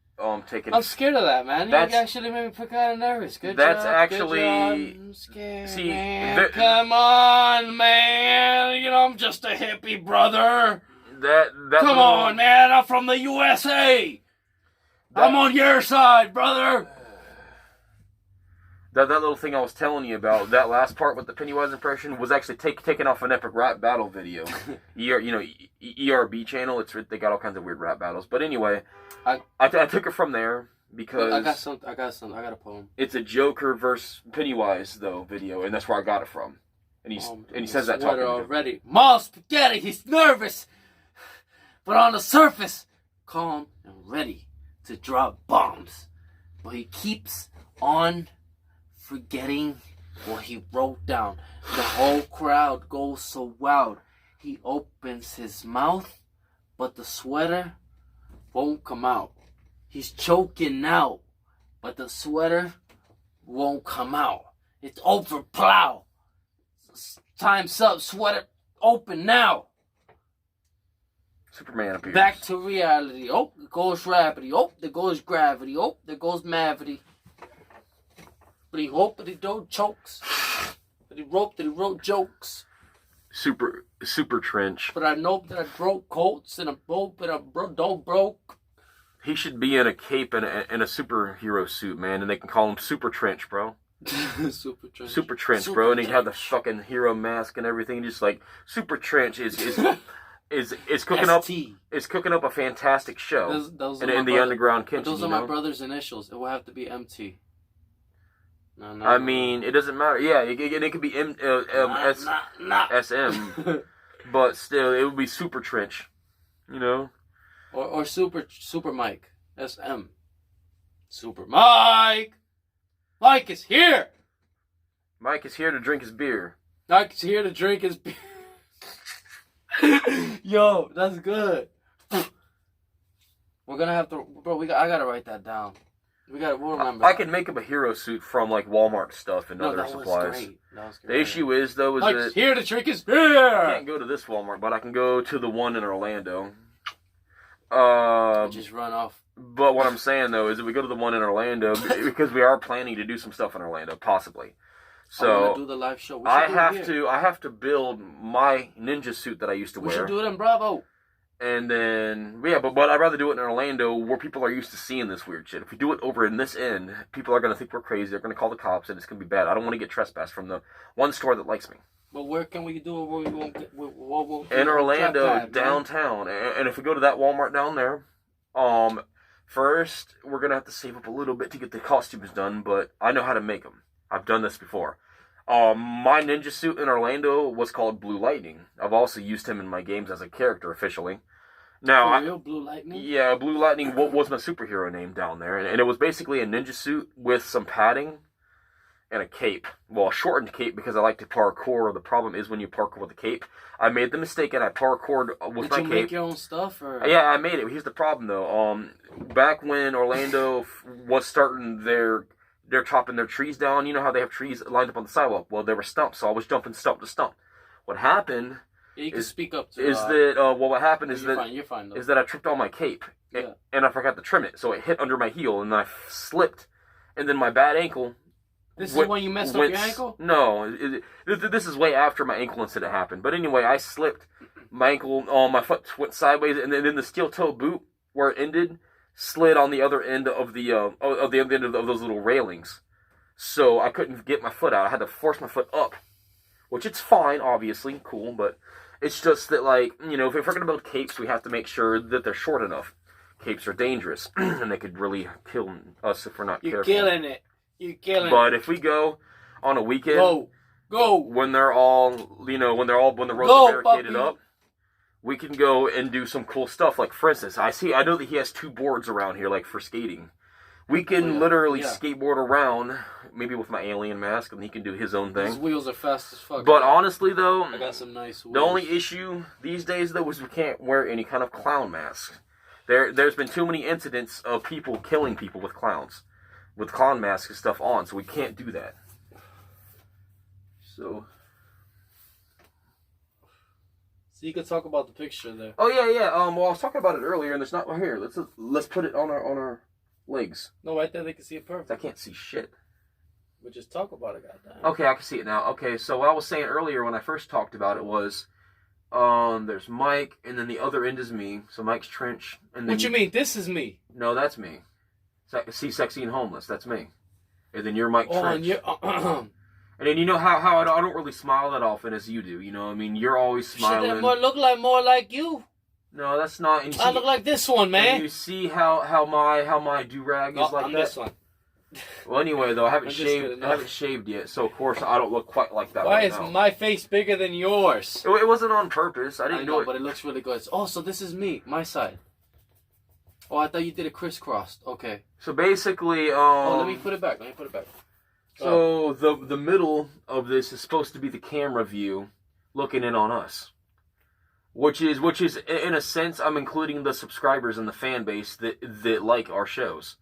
taken. I'm scared of that, man. You actually made me kind of nervous. Good that's job. Actually. Good job. I'm scared, man. Come on, man. I'm just a hippie, brother. Come on, man. I'm from the USA. I'm on your side, brother. That little thing I was telling you about, that last part with the Pennywise impression, was actually taken off an epic rap battle video. ERB channel. They got all kinds of weird rap battles. But anyway, I took it from there. because I got something. I got a poem. it's a Joker versus Pennywise though video, and that's where I got it from. And he says that talking to him. already. Mall spaghetti. He's nervous, but on the surface, calm and ready to drop bombs. But he keeps on forgetting what he wrote down. The whole crowd goes so wild. He opens his mouth, but the sweater won't come out. He's choking out, but the sweater won't come out. It's over, plow. Time's up, sweater open now. Superman appears. Back to reality. Oh, there goes gravity. Oh, there goes gravity. Oh, there goes Mavity. But he hoped that he don't chokes. But he wrote jokes. Super Trench. But I know that I broke coats and I broke, but I don't broke. He should be in a cape and a superhero suit, man, and they can call him Super Trench, bro. Super Trench. Super Trench, bro, and he'd have the fucking hero mask and everything. Just like Super Trench is cooking up. Is cooking up a fantastic show Those in the underground kitchen. Those are my brother's initials. It will have to be MT. No, I mean, it doesn't matter. Yeah, it could be SM, but still, it would be Super Trench. You know. Or Super Mike. SM. Super Mike! Mike is here! Mike is here to drink his beer. Mike is here to drink his beer. Yo, that's good. We're gonna have to... Bro, I gotta write that down. We'll remember I can make him a hero suit from, like, Walmart stuff and other supplies. Was great. The issue is, though, Mike's that... here to drink his beer! I can't go to this Walmart, but I can go to the one in Orlando. Just run off. But what I'm saying though is that we go to the one in Orlando because we are planning to do some stuff in Orlando, possibly. So do the live show. I have to build my ninja suit that I used to wear. We should do it in Bravo. And then but I'd rather do it in Orlando where people are used to seeing this weird shit. If we do it over in this end, people are gonna think we're crazy. They're gonna call the cops, and it's gonna be bad. I don't want to get trespassed from the one store that likes me. But where can we do it? Where we won't get, in Orlando, downtown, and if we go to that Walmart down there, first we're gonna have to save up a little bit to get the costumes done. But I know how to make them. I've done this before. My ninja suit in Orlando was called Blue Lightning. I've also used him in my games as a character officially. Now, real Blue Lightning? Yeah, Blue Lightning was my superhero name down there, and it was basically a ninja suit with some padding. And a cape. Well, a shortened cape because I like to parkour. The problem is when you parkour with a cape. I made the mistake and I parkoured with my cape. Did you make your own stuff? Or? Yeah, I made it. Here's the problem though. Back when Orlando was starting they're chopping their trees down. You know how they have trees lined up on the sidewalk? Well, they were stumps, so I was jumping stump to stump. What happened? Yeah, you can speak up to. What happened is that you're fine, is that I tripped on my cape and I forgot to trim it, so it hit under my heel and I slipped, and then my bad ankle. This is when you messed up your ankle? No, this is way after my ankle incident happened. But anyway, I slipped. My ankle, my foot went sideways, and then the steel toe boot where it ended slid on the other end of the end of those little railings. So I couldn't get my foot out. I had to force my foot up, which it's fine, obviously, cool. But it's just that, like, you know, if we're gonna build capes, we have to make sure that they're short enough. Capes are dangerous, and they could really kill us if we're not careful. You're killing it. You're killing But if we go on a weekend, go when they're all, when the roads are barricaded up, we can go and do some cool stuff. Like, for instance, I know that he has 2 boards around here, like for skating. We can literally skateboard around, maybe with my alien mask, and he can do his own thing. His wheels are fast as fuck. But honestly, though, I got some nice wheels. The only issue these days, though, is we can't wear any kind of clown mask. There's been too many incidents of people killing people with clown masks and stuff on, so we can't do that. So you could talk about the picture there. Oh yeah. Well, I was talking about it earlier, and it's not right here. Let's put it on our legs. No, right there they can see it perfect. I can't see shit. But just talk about it, goddamn. Okay, I can see it now. Okay, so what I was saying earlier when I first talked about it was, there's Mike, and then the other end is me. So Mike's Trench, and then what you mean? This is me? No, that's me. See, Sexy and Homeless, that's me. And then you're Mike Trench. And then you know how I don't really smile that often as you do. You know, I mean, you're always smiling. Should that look more like you? No, that's not. And I look like this one, and man. you see how my do rag is like I'm that. this one. Well, anyway, though, I haven't I'm just shaved. kidding, no. I haven't shaved yet, so of course I don't look quite like that. Why right is now. my face bigger than yours? It wasn't on purpose. I didn't I do know, it. but it looks really good. Oh, so this is me, my side. Oh, I thought you did it crisscrossed. Okay. So basically, Oh, let me put it back. So the middle of this is supposed to be the camera view, looking in on us. Which is in a sense, I'm including the subscribers and the fan base that like our shows.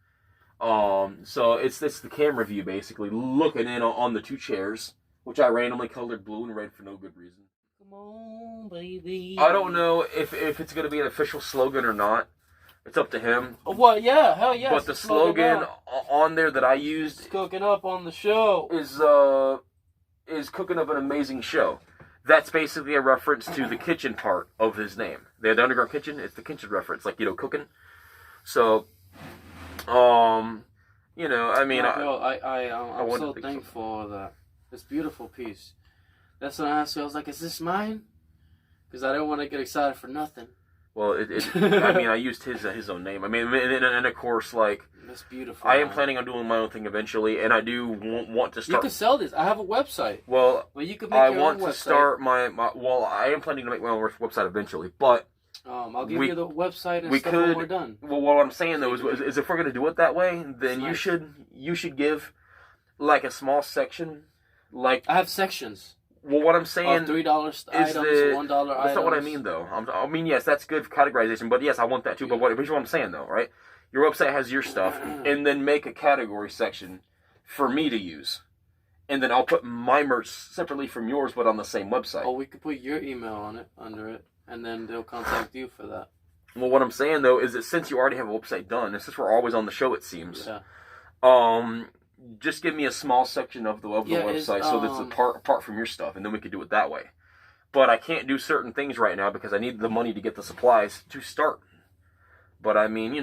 So it's the camera view basically looking in on the two chairs, which I randomly colored blue and red for no good reason. Come on, baby. I don't know if it's gonna be an official slogan or not. It's up to him. Oh, what? Yeah, hell yeah. But the slogan on there that I used It's cooking up on the show. is cooking up an amazing show. That's basically a reference to the kitchen part of his name. The underground kitchen, it's the kitchen reference, like, cooking. So, I mean, No, I'm wouldn't so think so. thankful for that. This beautiful piece. That's when I asked you. I was like, "Is this mine?" Because I didn't want to get excited for nothing. well, I mean, I used his own name. I mean, and of course, like, That's beautiful. I am man. planning on doing my own thing eventually, and I do want to You start. can sell this. I have a website. Well, Well, you can make I your want own to website. start well, I am planning to make my own website eventually, but I'll give we- you the website and we stuff when could- we're done. well, what I'm saying though is if we're gonna do it that way, then Nice. you should give like a small section, like I have sections what I'm saying of $3 items, $1 items. That's not what I mean though. I mean, yes, that's good for categorization, but yes, I want that too. But here's what I'm saying though, right? Your website has your stuff, and then make a category section for me to use, and then I'll put my merch separately from yours, but on the same website. Oh, we could put your email on it, under it, and then they'll contact you for that. Well, what I'm saying though is that since you already have a website done, and since we're always on the show, it seems, Yeah. just give me a small section of the website so that's apart from your stuff, and then we could do it that way. But I can't do certain things right now because I need the money to get the supplies to start. But I mean,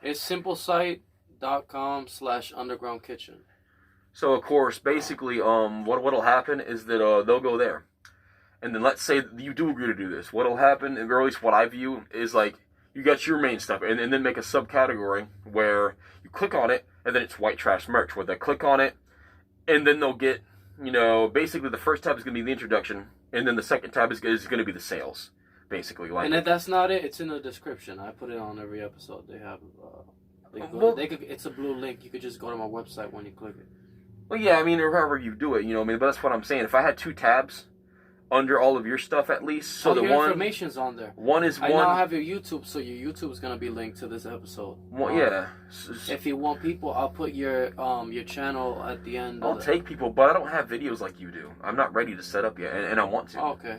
It's simplesite.com/underground kitchen. so of course, basically, what'll happen is that they'll go there, and then let's say you do agree to do this. What'll happen, or at least what I view, is like you got your main stuff, and then make a subcategory where you click on it, and then it's white trash merch. Where they click on it, and then they'll get, basically the first tab is going to be the introduction, and then the second tab is going to be the sales, basically. Like, And if that's not it, it's in the description. I put it on every episode. They have, it's a blue link. You could just go to my website when you click it. well, yeah, I mean, or however you do it, but that's what I'm saying. If I had two tabs under all of your stuff at least, so the your one information's on there. one is I one. now have your YouTube, so your YouTube is gonna be linked to this episode. Well, yeah. If you want people, I'll put your channel at the end. I'll take people, but I don't have videos like you do. I'm not ready to set up yet, and I want to. Oh, okay.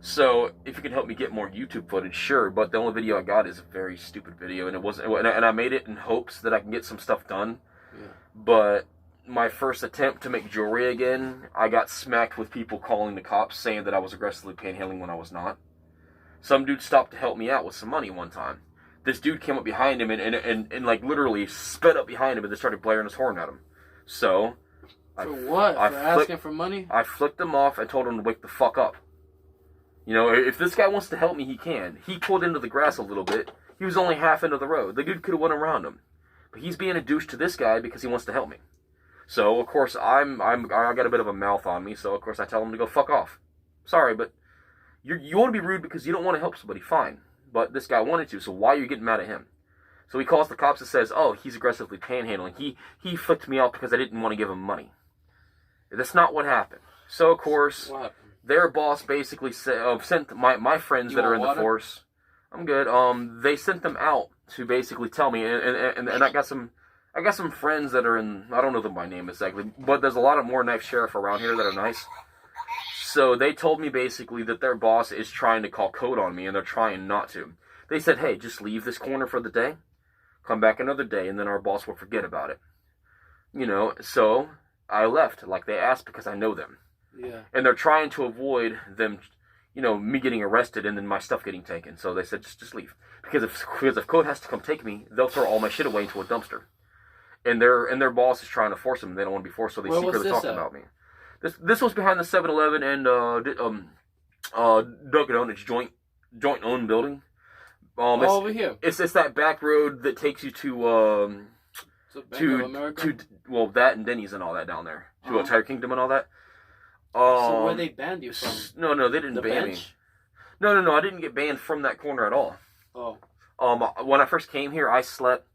So if you can help me get more YouTube footage, sure. But the only video I got is a very stupid video, and it wasn't. And I made it in hopes that I can get some stuff done. Yeah. But my first attempt to make jewelry again, I got smacked with people calling the cops saying that I was aggressively panhandling when I was not. Some dude stopped to help me out with some money one time. This dude came up behind him and like literally sped up behind him and then started blaring his horn at him. So For what? For asking for money? I flicked him off and told him to wake the fuck up. If this guy wants to help me, he can. He pulled into the grass a little bit. He was only half into the road. The dude could have went around him. But he's being a douche to this guy because he wants to help me. So, of course, I got a bit of a mouth on me, so, of course, I tell him to go fuck off. Sorry, but you want to be rude because you don't want to help somebody, fine. But this guy wanted to, so why are you getting mad at him? So he calls the cops and says, oh, he's aggressively panhandling. He flicked me off because I didn't want to give him money. That's not what happened. So, of course, What happened? their boss basically sent my friends You that are want in water? the force. I'm good. They sent them out to basically tell me, and I got some friends that are in, I don't know them by name exactly, but there's a lot of more knife sheriff around here that are nice. So they told me basically that their boss is trying to call code on me, and they're trying not to. They said, hey, just leave this corner for the day, come back another day, and then our boss will forget about it. So I left like they asked because I know them. Yeah. And they're trying to avoid them, me getting arrested and then my stuff getting taken. So they said, just leave. Because if code has to come take me, they'll throw all my shit away into a dumpster. And their boss is trying to force them. They don't want to be forced, so they Where was secretly this talk at? about me. This was behind the 7-Eleven and Dunkin' Donuts joint joint-owned building. Over here. It's that back road that takes you to Bank of America? that and Denny's and all that down there. To Tire Kingdom and all that. So where they banned you from? No, they didn't ban me. Bench? No, I didn't get banned from that corner at all. Oh. When I first came here, I slept.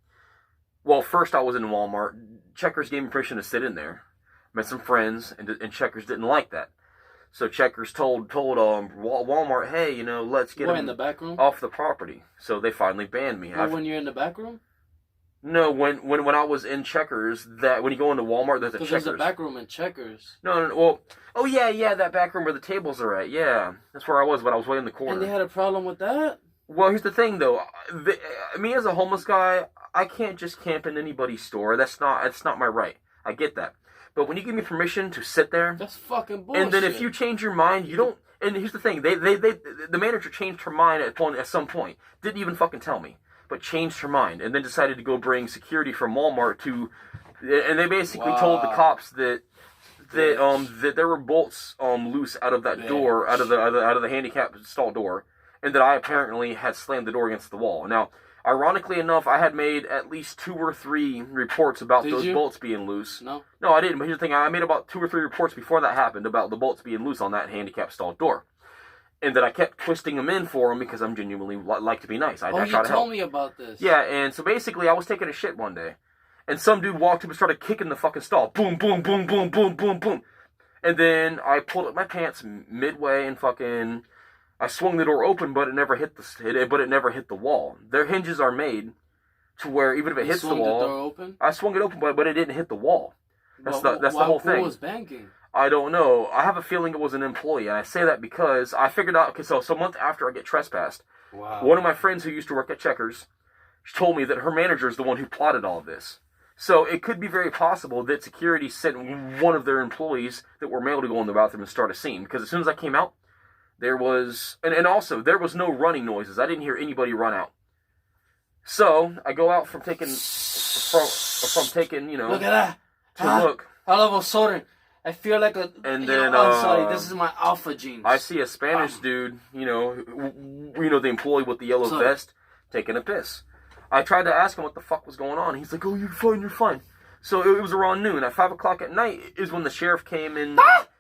Well, first I was in Walmart. Checkers gave me permission to sit in there. Met some friends, and Checkers didn't like that. So Checkers told Walmart, hey, let's get What, him in the back room? off the property. So they finally banned me. Oh, when you're in the back room? No, when I was in Checkers, that when you go into Walmart, there's a Checkers. Because there's a back room in Checkers. No, well, oh yeah, that back room where the tables are at. Yeah, that's where I was, but I was way in the corner. And they had a problem with that? Well, here's the thing, though. Me as a homeless guy, I can't just camp in anybody's store. That's not my right. I get that. But when you give me permission to sit there, that's fucking bullshit. And then if you change your mind, you don't. And here's the thing: the manager changed her mind at some point. Didn't even fucking tell me, but changed her mind, and then decided to go bring security from Walmart to. And they basically told the cops that there were bolts loose out of that door, out of the handicap stall door, and that I apparently had slammed the door against the wall. Now, ironically enough, I had made at least 2 or 3 reports about those bolts being loose. No, I didn't. But here's the thing: I made about 2 or 3 reports before that happened about the bolts being loose on that handicap stall door, and that I kept twisting them in for them because I'm genuinely like to be nice. I try to help. You told me about this. Yeah, and so basically, I was taking a shit one day, and some dude walked up and started kicking the fucking stall. Boom, boom, boom, boom, boom, boom, boom, and then I pulled up my pants midway and fucking. I swung the door open, but it never hit the wall. Their hinges are made to where even if it hits the wall, the door open? I swung it open, but it didn't hit the wall. That's the whole thing. Who was banging? I don't know. I have a feeling it was an employee, and I say that because I figured out. So a month after I get trespassed, one of my friends who used to work at Checkers, she told me that her manager is the one who plotted all of this. So it could be very possible that security sent one of their employees that were male to go in the bathroom and start a scene. Because as soon as I came out, there was, and also, there was no running noises. I didn't hear anybody run out. So, I go out from taking, Look at that. Look. All of a sudden, I feel like and then, I'm sorry, this is my alpha genes. I see a Spanish dude, the employee with the yellow vest, taking a piss. I tried to ask him what the fuck was going on. He's like, oh, you're fine. So, it was around noon. At 5 o'clock at night is when the sheriff came in.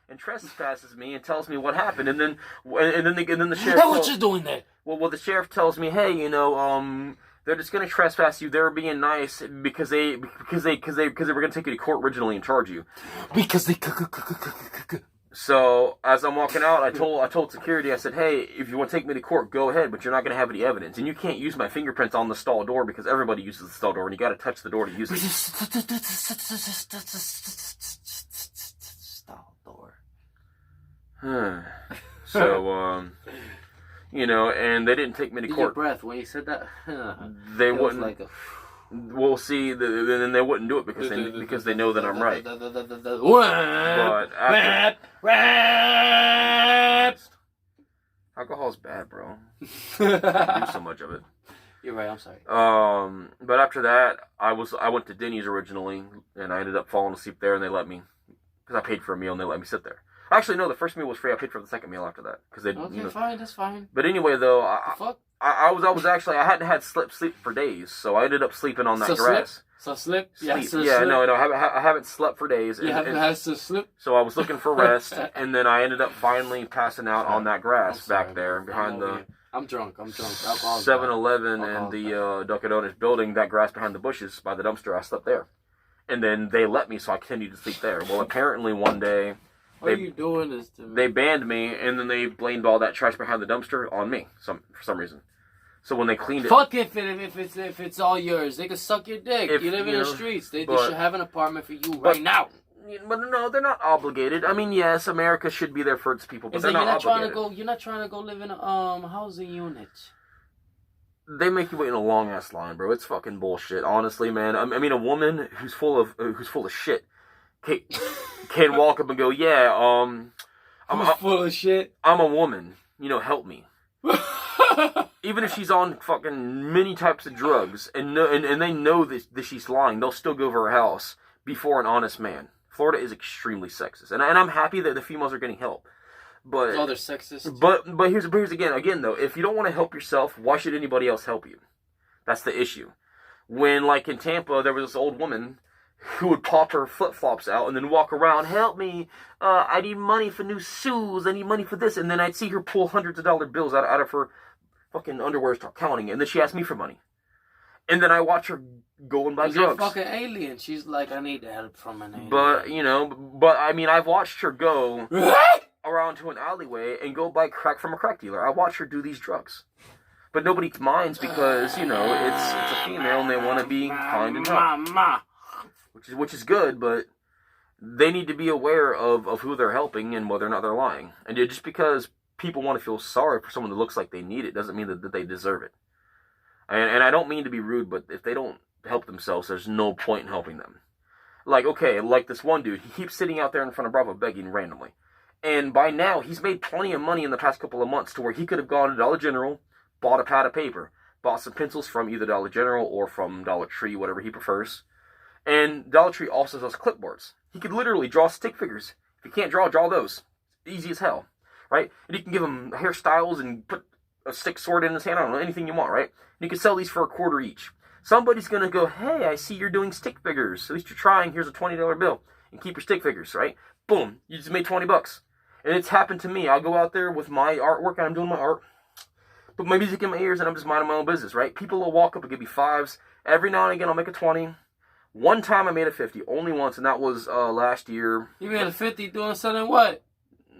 And trespasses me and tells me what happened, and then the sheriff. Hey, what you doing there? Well, the sheriff tells me, hey, they're just gonna trespass you. They're being nice because they were gonna take you to court originally and charge you. Because they. So as I'm walking out, I told security, I said, hey, if you want to take me to court, go ahead, but you're not gonna have any evidence, and you can't use my fingerprints on the stall door because everybody uses the stall door, and you got to touch the door to use it. So, and they didn't take me to court. Your breath when you said that. They wouldn't. We'll see. Then they wouldn't do it because they know that I'm right. But alcohol's bad, bro. I do so much of it. You're right. I'm sorry. But after that, I went to Denny's originally, and I ended up falling asleep there, and they let me because I paid for a meal, and they let me sit there. Actually, no, the first meal was free. I paid for the second meal after that. Okay, fine, that's fine. But anyway, though, I hadn't had sleep for days, so I ended up sleeping on that grass. Sleep? Yeah, no, I haven't slept for days. You haven't had to sleep? So I was looking for rest, and then I ended up finally passing out on that grass back there behind the... I'm drunk. 7-Eleven and the Dunkin' Donuts building, that grass behind the bushes by the dumpster, I slept there. And then they let me, so I continued to sleep there. Well, apparently one day... What are you doing this to me? They banned me, and then they blamed all that trash behind the dumpster on me for some reason. So when they cleaned it... Fuck if it's all yours. They can suck your dick. You live in the streets. They should have an apartment for you right now. But no, they're not obligated. I mean, yes, America should be there for its people, but they're not obligated. You're not trying to go live in a housing unit. They make you wait in a long ass line, bro. It's fucking bullshit. Honestly, man. I mean, a woman who's full of shit can walk up and go, yeah, I'm full of shit. I'm a woman. Help me. Even if she's on fucking many types of drugs and they know that she's lying, they'll still go over her house before an honest man. Florida is extremely sexist, and I'm happy that the females are getting help. But Oh, they're sexist. But here's again though, if you don't want to help yourself, why should anybody else help you? That's the issue. When, like in Tampa, there was this old woman who would pop her flip-flops out and then walk around, help me, I need money for new shoes, I need money for this, and then I'd see her pull hundreds of dollar bills out of her fucking underwear, start counting it, and then she asked me for money. And then I watch her go and buy drugs. She's a fucking alien. She's like, I need help from an alien. But, I mean, I've watched her go around to an alleyway and go buy crack from a crack dealer. I watch her do these drugs. But nobody minds because, it's a female and they want to be kind and help. Which is good, but they need to be aware of who they're helping and whether or not they're lying. And just because people want to feel sorry for someone that looks like they need it doesn't mean that they deserve it. And I don't mean to be rude, but if they don't help themselves, there's no point in helping them. Like this one dude, he keeps sitting out there in front of Bravo begging randomly. And by now, he's made plenty of money in the past couple of months to where he could have gone to Dollar General, bought a pad of paper, bought some pencils from either Dollar General or from Dollar Tree, whatever he prefers. And Dollar Tree also sells clipboards. He could literally draw stick figures. If you can't draw those. Easy as hell, right? And you can give him hairstyles and put a stick sword in his hand. I don't know, anything you want, right? And you can sell these for $0.25 each. Somebody's going to go, hey, I see you're doing stick figures. At least you're trying. Here's a $20 bill. And keep your stick figures, right? Boom. You just made $20. And it's happened to me. I'll go out there with my artwork, and I'm doing my art. Put my music in my ears, and I'm just minding my own business, right? People will walk up and give me 5s. Every now and again, I'll make a 20. One time I made a 50. Only once, and that was last year. You made a 50 doing something what?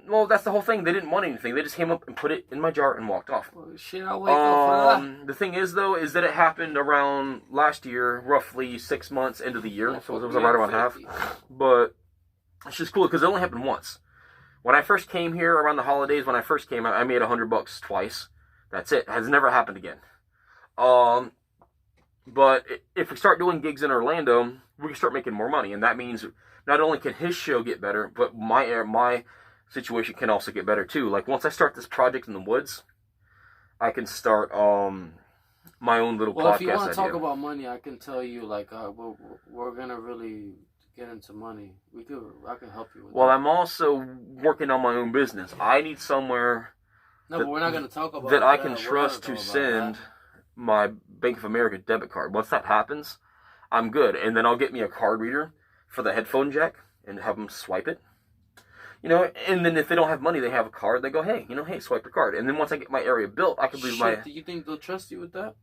Well, that's the whole thing. They didn't want anything. They just came up and put it in my jar and walked off. Well, shit, I'll wake up for that. The thing is, though, is that it happened around last year, roughly 6 months into the year. So it was right around half. But it's just cool because it only happened once. When I first came here around the holidays, I made $100 twice. That's it. It has never happened again. But if we start doing gigs in Orlando, we can start making more money. And that means not only can his show get better, but my situation can also get better too. Like once I start this project in the woods, I can start my own little podcast. Well, if you want to talk idea. about money, I can tell you like we're gonna really get into money. I can help you with Well, that. I'm also working on my own business. I need somewhere But we're not gonna talk about that I that. can We're trust gonna to talk about send my Bank of America debit card. Once that happens, I'm good. And then I'll get me a card reader for the headphone jack and have them swipe it. And then if they don't have money, they have a card. They go, hey, swipe your card. And then once I get my area built, I can leave my... Do you think they'll trust you with that?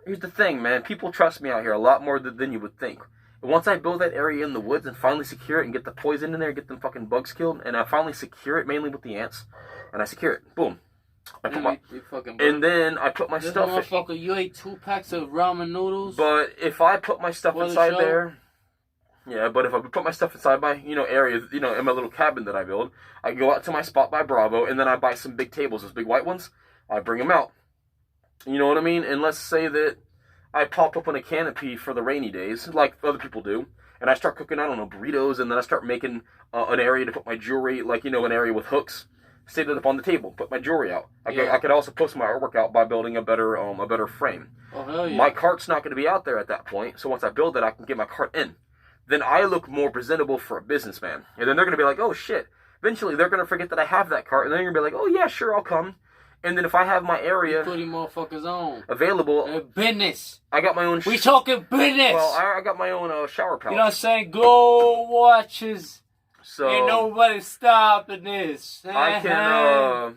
Here's the thing, man. People trust me out here a lot more than you would think. And once I build that area in the woods and finally secure it and get the poison in there, get them fucking bugs killed, and I finally secure it, mainly with the ants, and I secure it, boom. And then I put my This stuff... motherfucker, you ate 2 packs of ramen noodles? But if I put my stuff For the inside show? there... Yeah, but if I put my stuff inside my, area, in my little cabin that I build, I go out to my spot by Bravo, and then I buy some big tables, those big white ones. I bring them out. You know what I mean? And let's say that I pop up on a canopy for the rainy days, like other people do, and I start cooking, burritos, and then I start making an area to put my jewelry, like, an area with hooks, set it up on the table, put my jewelry out. I could also post my artwork out by building a better frame. Oh, hell yeah. My cart's not going to be out there at that point, so once I build it, I can get my cart in. Then I look more presentable for a businessman. And then they're going to be like, oh, shit. Eventually, they're going to forget that I have that cart. And then you're going to be like, oh, yeah, sure, I'll come. And then if I have my area putting motherfuckers on available. Business. I got my own... We talking business. Well, I got my own shower pouch. You know what I'm saying? Go watches. So ain't nobody stopping this. I can...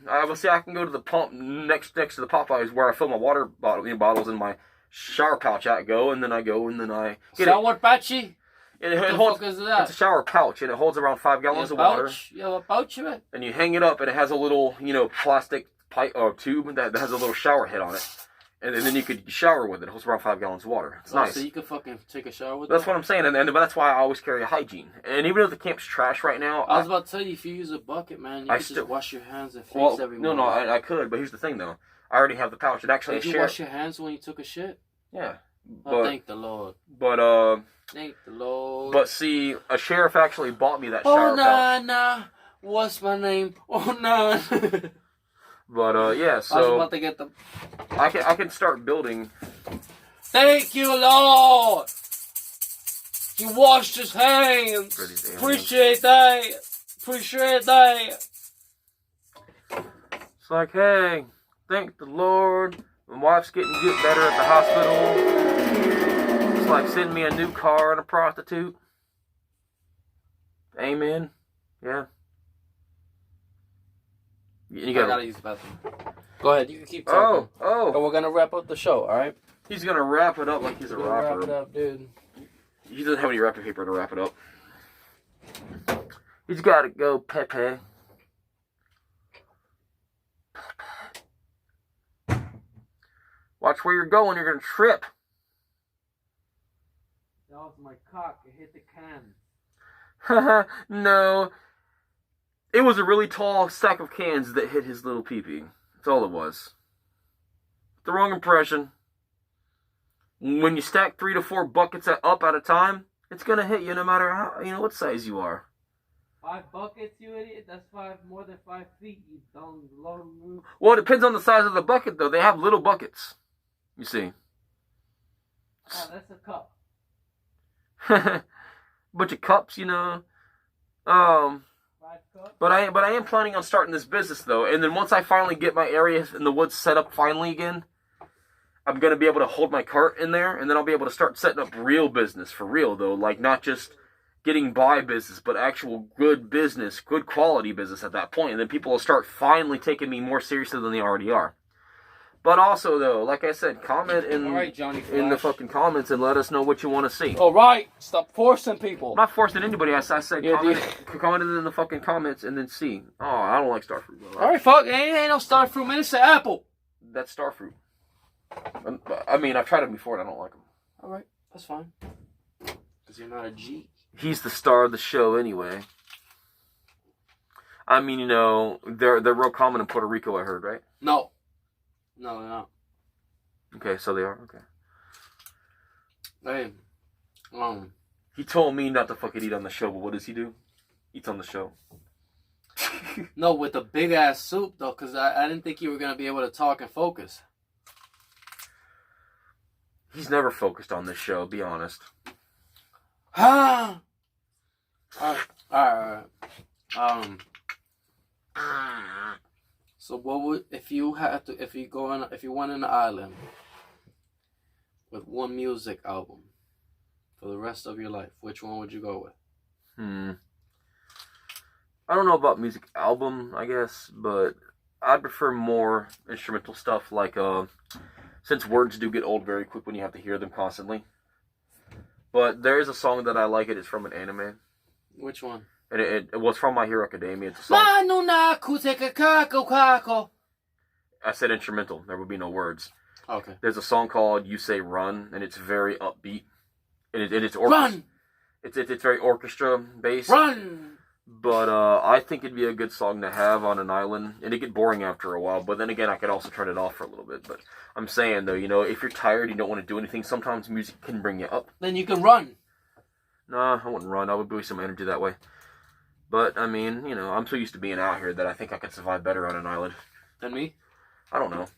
I can go to the pump next to the Popeyes where I fill my water bottles in my shower pouch. I go, and then I get shower pouchy? It What the holds, fuck is that? It's a shower pouch, and it holds around 5 gallons of water. You have a pouch of it? And you hang it up, and it has a little, plastic pipe or tube that has a little shower head on it. And then you could shower with it. It holds around 5 gallons of water. It's nice. So you can fucking take a shower with it? That's what I'm saying, and that's why I always carry a hygiene. And even if the camp's trash right now... I was about to tell you, if you use a bucket, man, you can just wash your hands and face every morning. No, I could, but here's the thing, though. I already have the pouch. It actually... Did you wash your hands when you took a shit? Yeah. Oh, thank the Lord. But, thank the Lord. But see, a sheriff actually bought me that shower pouch. Oh, nah. What's my name? Oh, nah. But, yeah, so... I was about to get the... I can start building... Thank you, Lord! He washed his hands. Appreciate that. It's like, hey, thank the Lord. My wife's getting good better at the hospital. It's like, send me a new car and a prostitute. Amen. Yeah. You I gotta gotta use the bathroom. Go ahead, you can keep talking. Oh. But we're gonna wrap up the show, alright? He's gonna wrap it up like he's a rapper. Wrap it up, dude. He doesn't have any wrapping paper to wrap it up. He's gotta go, Pepe. Watch where you're going, you're gonna trip. That was my cock. It hit the can. No. It was a really tall stack of cans that hit his little pee-pee. That's all it was. The wrong impression. When you stack 3 to 4 buckets up at a time, it's gonna hit you no matter how, what size you are. 5 buckets, you idiot? That's more than 5 feet, you dumb long. Well, it depends on the size of the bucket, though. They have little buckets. You see. Oh, that's a cup. Bunch of cups, 5 cups? But I am planning on starting this business, though. And then once I finally get my area in the woods set up finally again, I'm going to be able to hold my cart in there, and then I'll be able to start setting up real business, for real, though. Like, not just getting by business, but actual good business, good quality business at that point. And then people will start finally taking me more seriously than they already are. But also, though, like I said, comment in, Alright, Johnny in the Flash. fucking comments and let us know what you want to see. Alright, stop forcing people. I'm not forcing anybody. I said Yeah, comment it in the fucking comments and then see. Oh, I don't like starfruit. Alright, fuck, ain't no star fruit, man. It's an apple. That's starfruit. I mean, I've tried them before and I don't like them. Alright, that's fine. Because you're not a G. He's the star of the show anyway. I mean, they're real common in Puerto Rico, I heard, right? No. No, they're not. Okay, so they are. Okay. Hey, He told me not to fucking eat on the show, but what does he do? Eats on the show. no, with the big ass soup though, because I didn't think you were gonna be able to talk and focus. He's never focused on this show, be honest. Ah. Alright. So what would if you went on an island with one music album for the rest of your life, which one would you go with? I don't know about music album, I guess, but I'd prefer more instrumental stuff like since words do get old very quick when you have to hear them constantly. But there is a song that I like. It is from an anime. Which one? And it was from My Hero Academia. It's a song. I said instrumental. There would be no words. Okay. There's a song called "You Say Run," and it's very upbeat. And it's Run. It's very orchestra based. Run. But I think it'd be a good song to have on an island. It'd get boring after a while. But then again, I could also turn it off for a little bit. But I'm saying though, if you're tired, you don't want to do anything. Sometimes music can bring you up. Then you can run. Nah, I wouldn't run. I would waste some energy that way. But, I mean, I'm so used to being out here that I think I could survive better on an island. Than me? I don't know.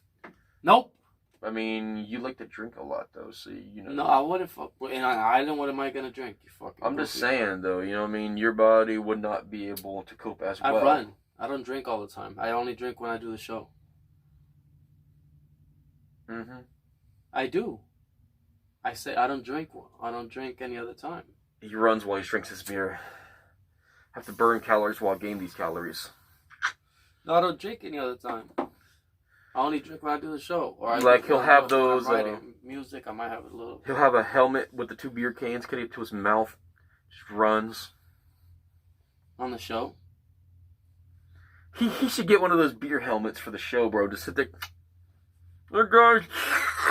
Nope. I mean, you like to drink a lot, though, so, No, I wouldn't fuck. In an island, what am I going to drink? You fucking I'm just goofy. saying, though, your body would not be able to cope as well. I run. I don't drink all the time. I only drink when I do the show. Mm-hmm. I do. I say I don't drink any other time. He runs while he drinks his beer. Have to burn calories while gain these calories. No, I don't drink any other time. I only drink when I do the show. Or He'll have those. Music. I might have a little. He'll have a helmet with the 2 beer cans connected to his mouth. Just runs On the show. He should get one of those beer helmets for the show, bro. Just sit there. Look, guys.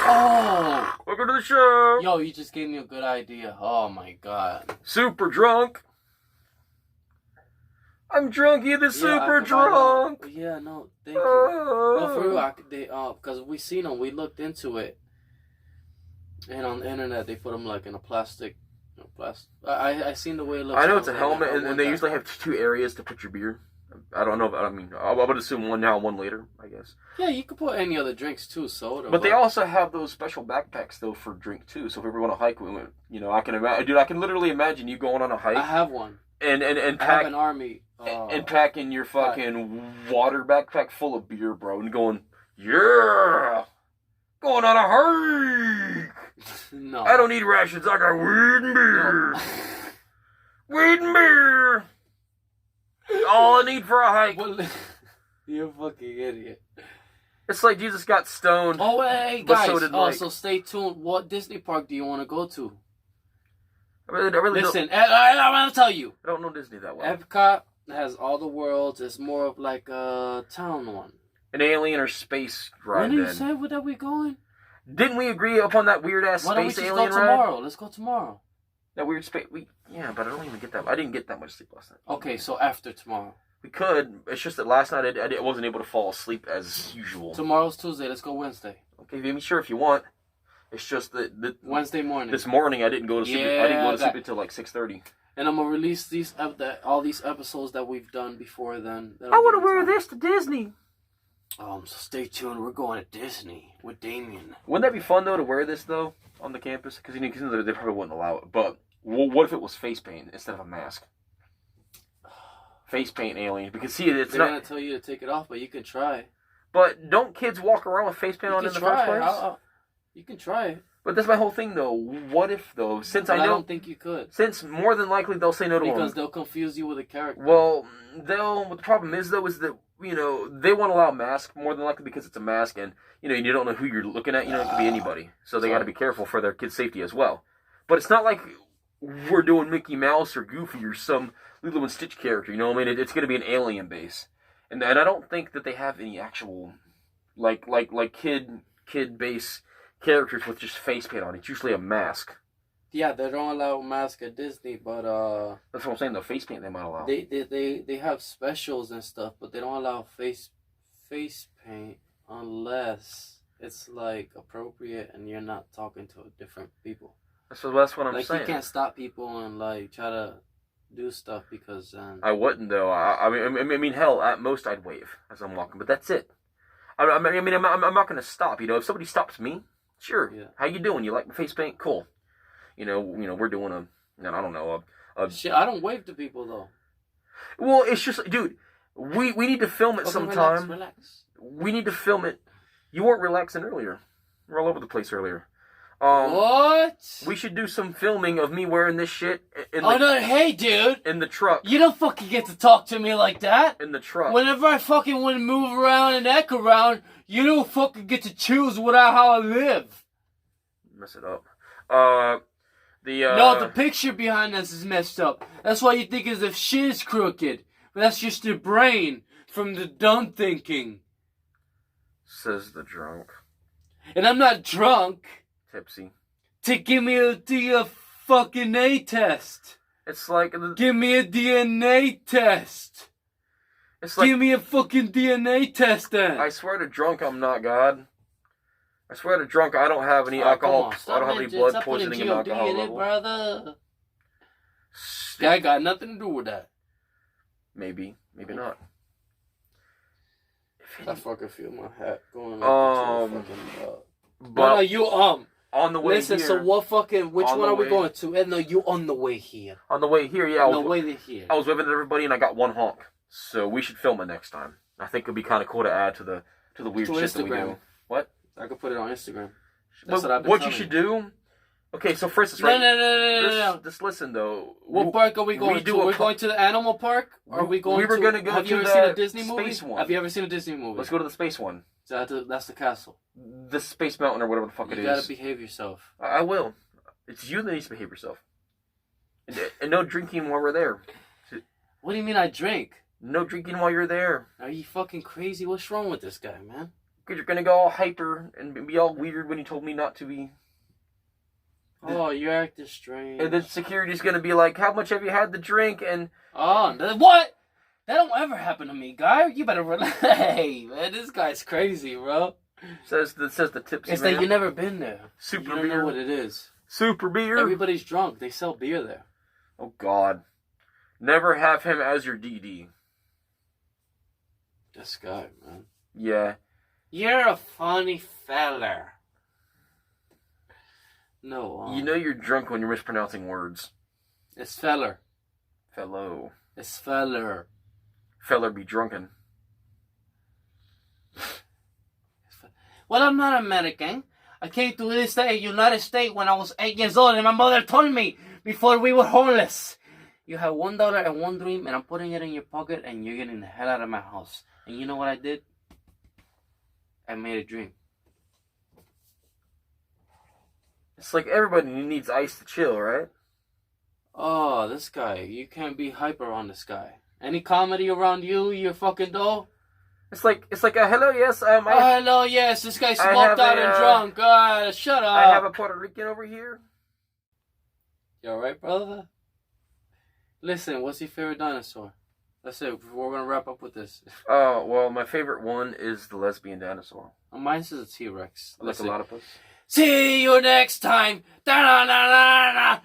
Oh! Welcome to the show. Yo, you just gave me a good idea. Oh my god. Super drunk. I'm drunky the super drunk. Yeah, no, thank you. No, for real, because we seen them, we looked into it, and on the internet they put them like in a plastic. I seen the way it looks. I know it's a helmet, and they usually have 2 areas to put your beer. I don't know. I mean, I would assume one now, one later. I guess. Yeah, you could put any other drinks too, soda. But they also have those special backpacks though for drink too. So if we ever want to hike, I can imagine. Dude, I can literally imagine you going on a hike. I have one. and I have pack an army. and packing your fucking water backpack full of beer, bro, and going, yeah, going on a hike. No. I don't need rations. I got weed and beer. No. Weed and beer. All I need for a hike. Well, you're a fucking idiot. It's like Jesus got stoned. Oh, hey, But guys. so did Mike. So stay tuned. What Disney park do you want to go to? I really Listen, I'm going to tell you. I don't know Disney that well. Epcot has all the worlds. It's more of like a town one. An alien or space ride. When did you Then say where are we going? didn't we agree upon that weird ass Why don't we space just alien go ride? tomorrow? Let's go tomorrow. That weird space. Yeah, but I don't even get that. I didn't get that much sleep last night. Okay, so after tomorrow. We could. It's just that last night I wasn't able to fall asleep as usual. Tomorrow's Tuesday. Let's go Wednesday. Okay, be sure if you want. It's just that Wednesday morning. this morning I didn't go to sleep. I didn't go to Yeah, sleep until like 6:30. And I'm gonna release all these episodes that we've done before then. I want to wear this to Disney. So stay tuned. We're going to Disney with Damien. Wouldn't that be fun though to wear this though on the campus? Because they probably wouldn't allow it. But what if it was face paint instead of a mask? Face paint alien. Because see, it's They're not. gonna tell you to take it off, but you can try. But don't kids walk around with face paint You on can in the try. first place? You can try it. But that's my whole thing though. What if though? Since But I know, don't think you could. since more than likely they'll say no to Because them. they'll confuse you with a character. Well, what the problem is though is that they won't allow masks more than likely because it's a mask and you don't know who you're looking at. It could be anybody, so they got to be careful for their kids' safety as well. But it's not like we're doing Mickey Mouse or Goofy or some Lilo and Stitch character. You know what I mean? It's going to be an alien base, and I don't think that they have any actual like kid base characters with just face paint on. It's usually a mask. Yeah, they don't allow mask at Disney, but That's what I'm saying. The face paint they might allow. they have specials and stuff, but they don't allow face paint unless it's like appropriate and you're not talking to different people. So that's what I'm Like saying. you can't stop people and like try to do stuff because I wouldn't though. I mean, hell, at most I'd wave as I'm walking, but that's it. I'm not gonna stop. If somebody stops me, sure. Yeah. How you doing? You like my face paint? Cool. We're doing I don't know, shit, I don't wave to people though. Well, it's just, dude, we need to film it Okay, sometime. Relax. We need to film it. You weren't relaxing earlier. We're all over the place earlier. What? We should do some filming of me wearing this shit no, hey, dude. in the truck. You don't fucking get to talk to me like that. In the truck. Whenever I fucking want to move around and act around, you don't fucking get to choose how I live. Mess it up. No, the picture behind us is messed up. That's why you think as if shit is crooked. But that's just your brain from the dumb thinking. Says the drunk. And I'm not drunk Tipsy. to give me a fucking A test. It's like Give me a DNA test. it's like Give me a fucking DNA test then. I swear to drunk I'm not God. I swear to drunk I don't have any Oh, alcohol. come on. I don't have any blood poisoning and Stop putting alcohol G.O.D. in it, level. brother. That got nothing to do with that. Maybe not. I fucking feel my hat going Um, up into the fucking, But no, you on the way listen, here, so which On one the are we way- going to? And no, you on the way here. on the way here, yeah, On the way to here. I was waving at everybody and I got one honk. So we should film it next time. I think it'd be kind of cool to add to the weird To shit that we do. Instagram. What? I could put it on Instagram. That's what I've been What you telling should do? Okay, so for instance, No, right? no. Just listen though. What park are we going we do to? a We're po- going to the animal park? Or are we going We were to... gonna go Have to you ever the seen a Disney movie? space one. Have you ever seen a Disney movie? Let's go to the space one. That's the castle. The Space Mountain or whatever the fuck You it gotta is. behave yourself. I will. It's you that needs to behave yourself. And no drinking while we're there. What do you mean I drink? No drinking while you're there. Are you fucking crazy? What's wrong with this guy, man? Because you're gonna go all hyper and be all weird when you told me not to be. Oh, you're acting strange. And then security's gonna be like, "How much have you had to drink?" And What? That don't ever happen to me, guy. You better relax. Hey, man, this guy's crazy, bro. says the tipsy It's man. that you never been there. Super You don't beer. know what it is. Super beer. Everybody's drunk. They sell beer there. Oh God. Never have him as your DD. This guy, man. Yeah. You're a funny feller. No, You know you're drunk when you're mispronouncing words. it's feller. Fellow. It's feller. Feller be drunken. Well, I'm not American. I came to this United States when I was 8 years old, and my mother told me before we were homeless. You have $1 and one dream, and I'm putting it in your pocket, and you're getting the hell out of my house. And you know what I did? I made a dream. It's like everybody needs ice to chill, right? Oh, this guy. You can't be hyper on this guy. Any comedy around you, you fucking doll? It's like hello, yes, Hello, yes, this guy smoked out and drunk. Shut up. I have a Puerto Rican over here. You alright, brother? Listen, what's your favorite dinosaur? That's it. We're gonna wrap up with this. Oh, well, my favorite one is the lesbian dinosaur. Mine's is a T-Rex. Like a platypus. See you next time. Da-da-da-da-da.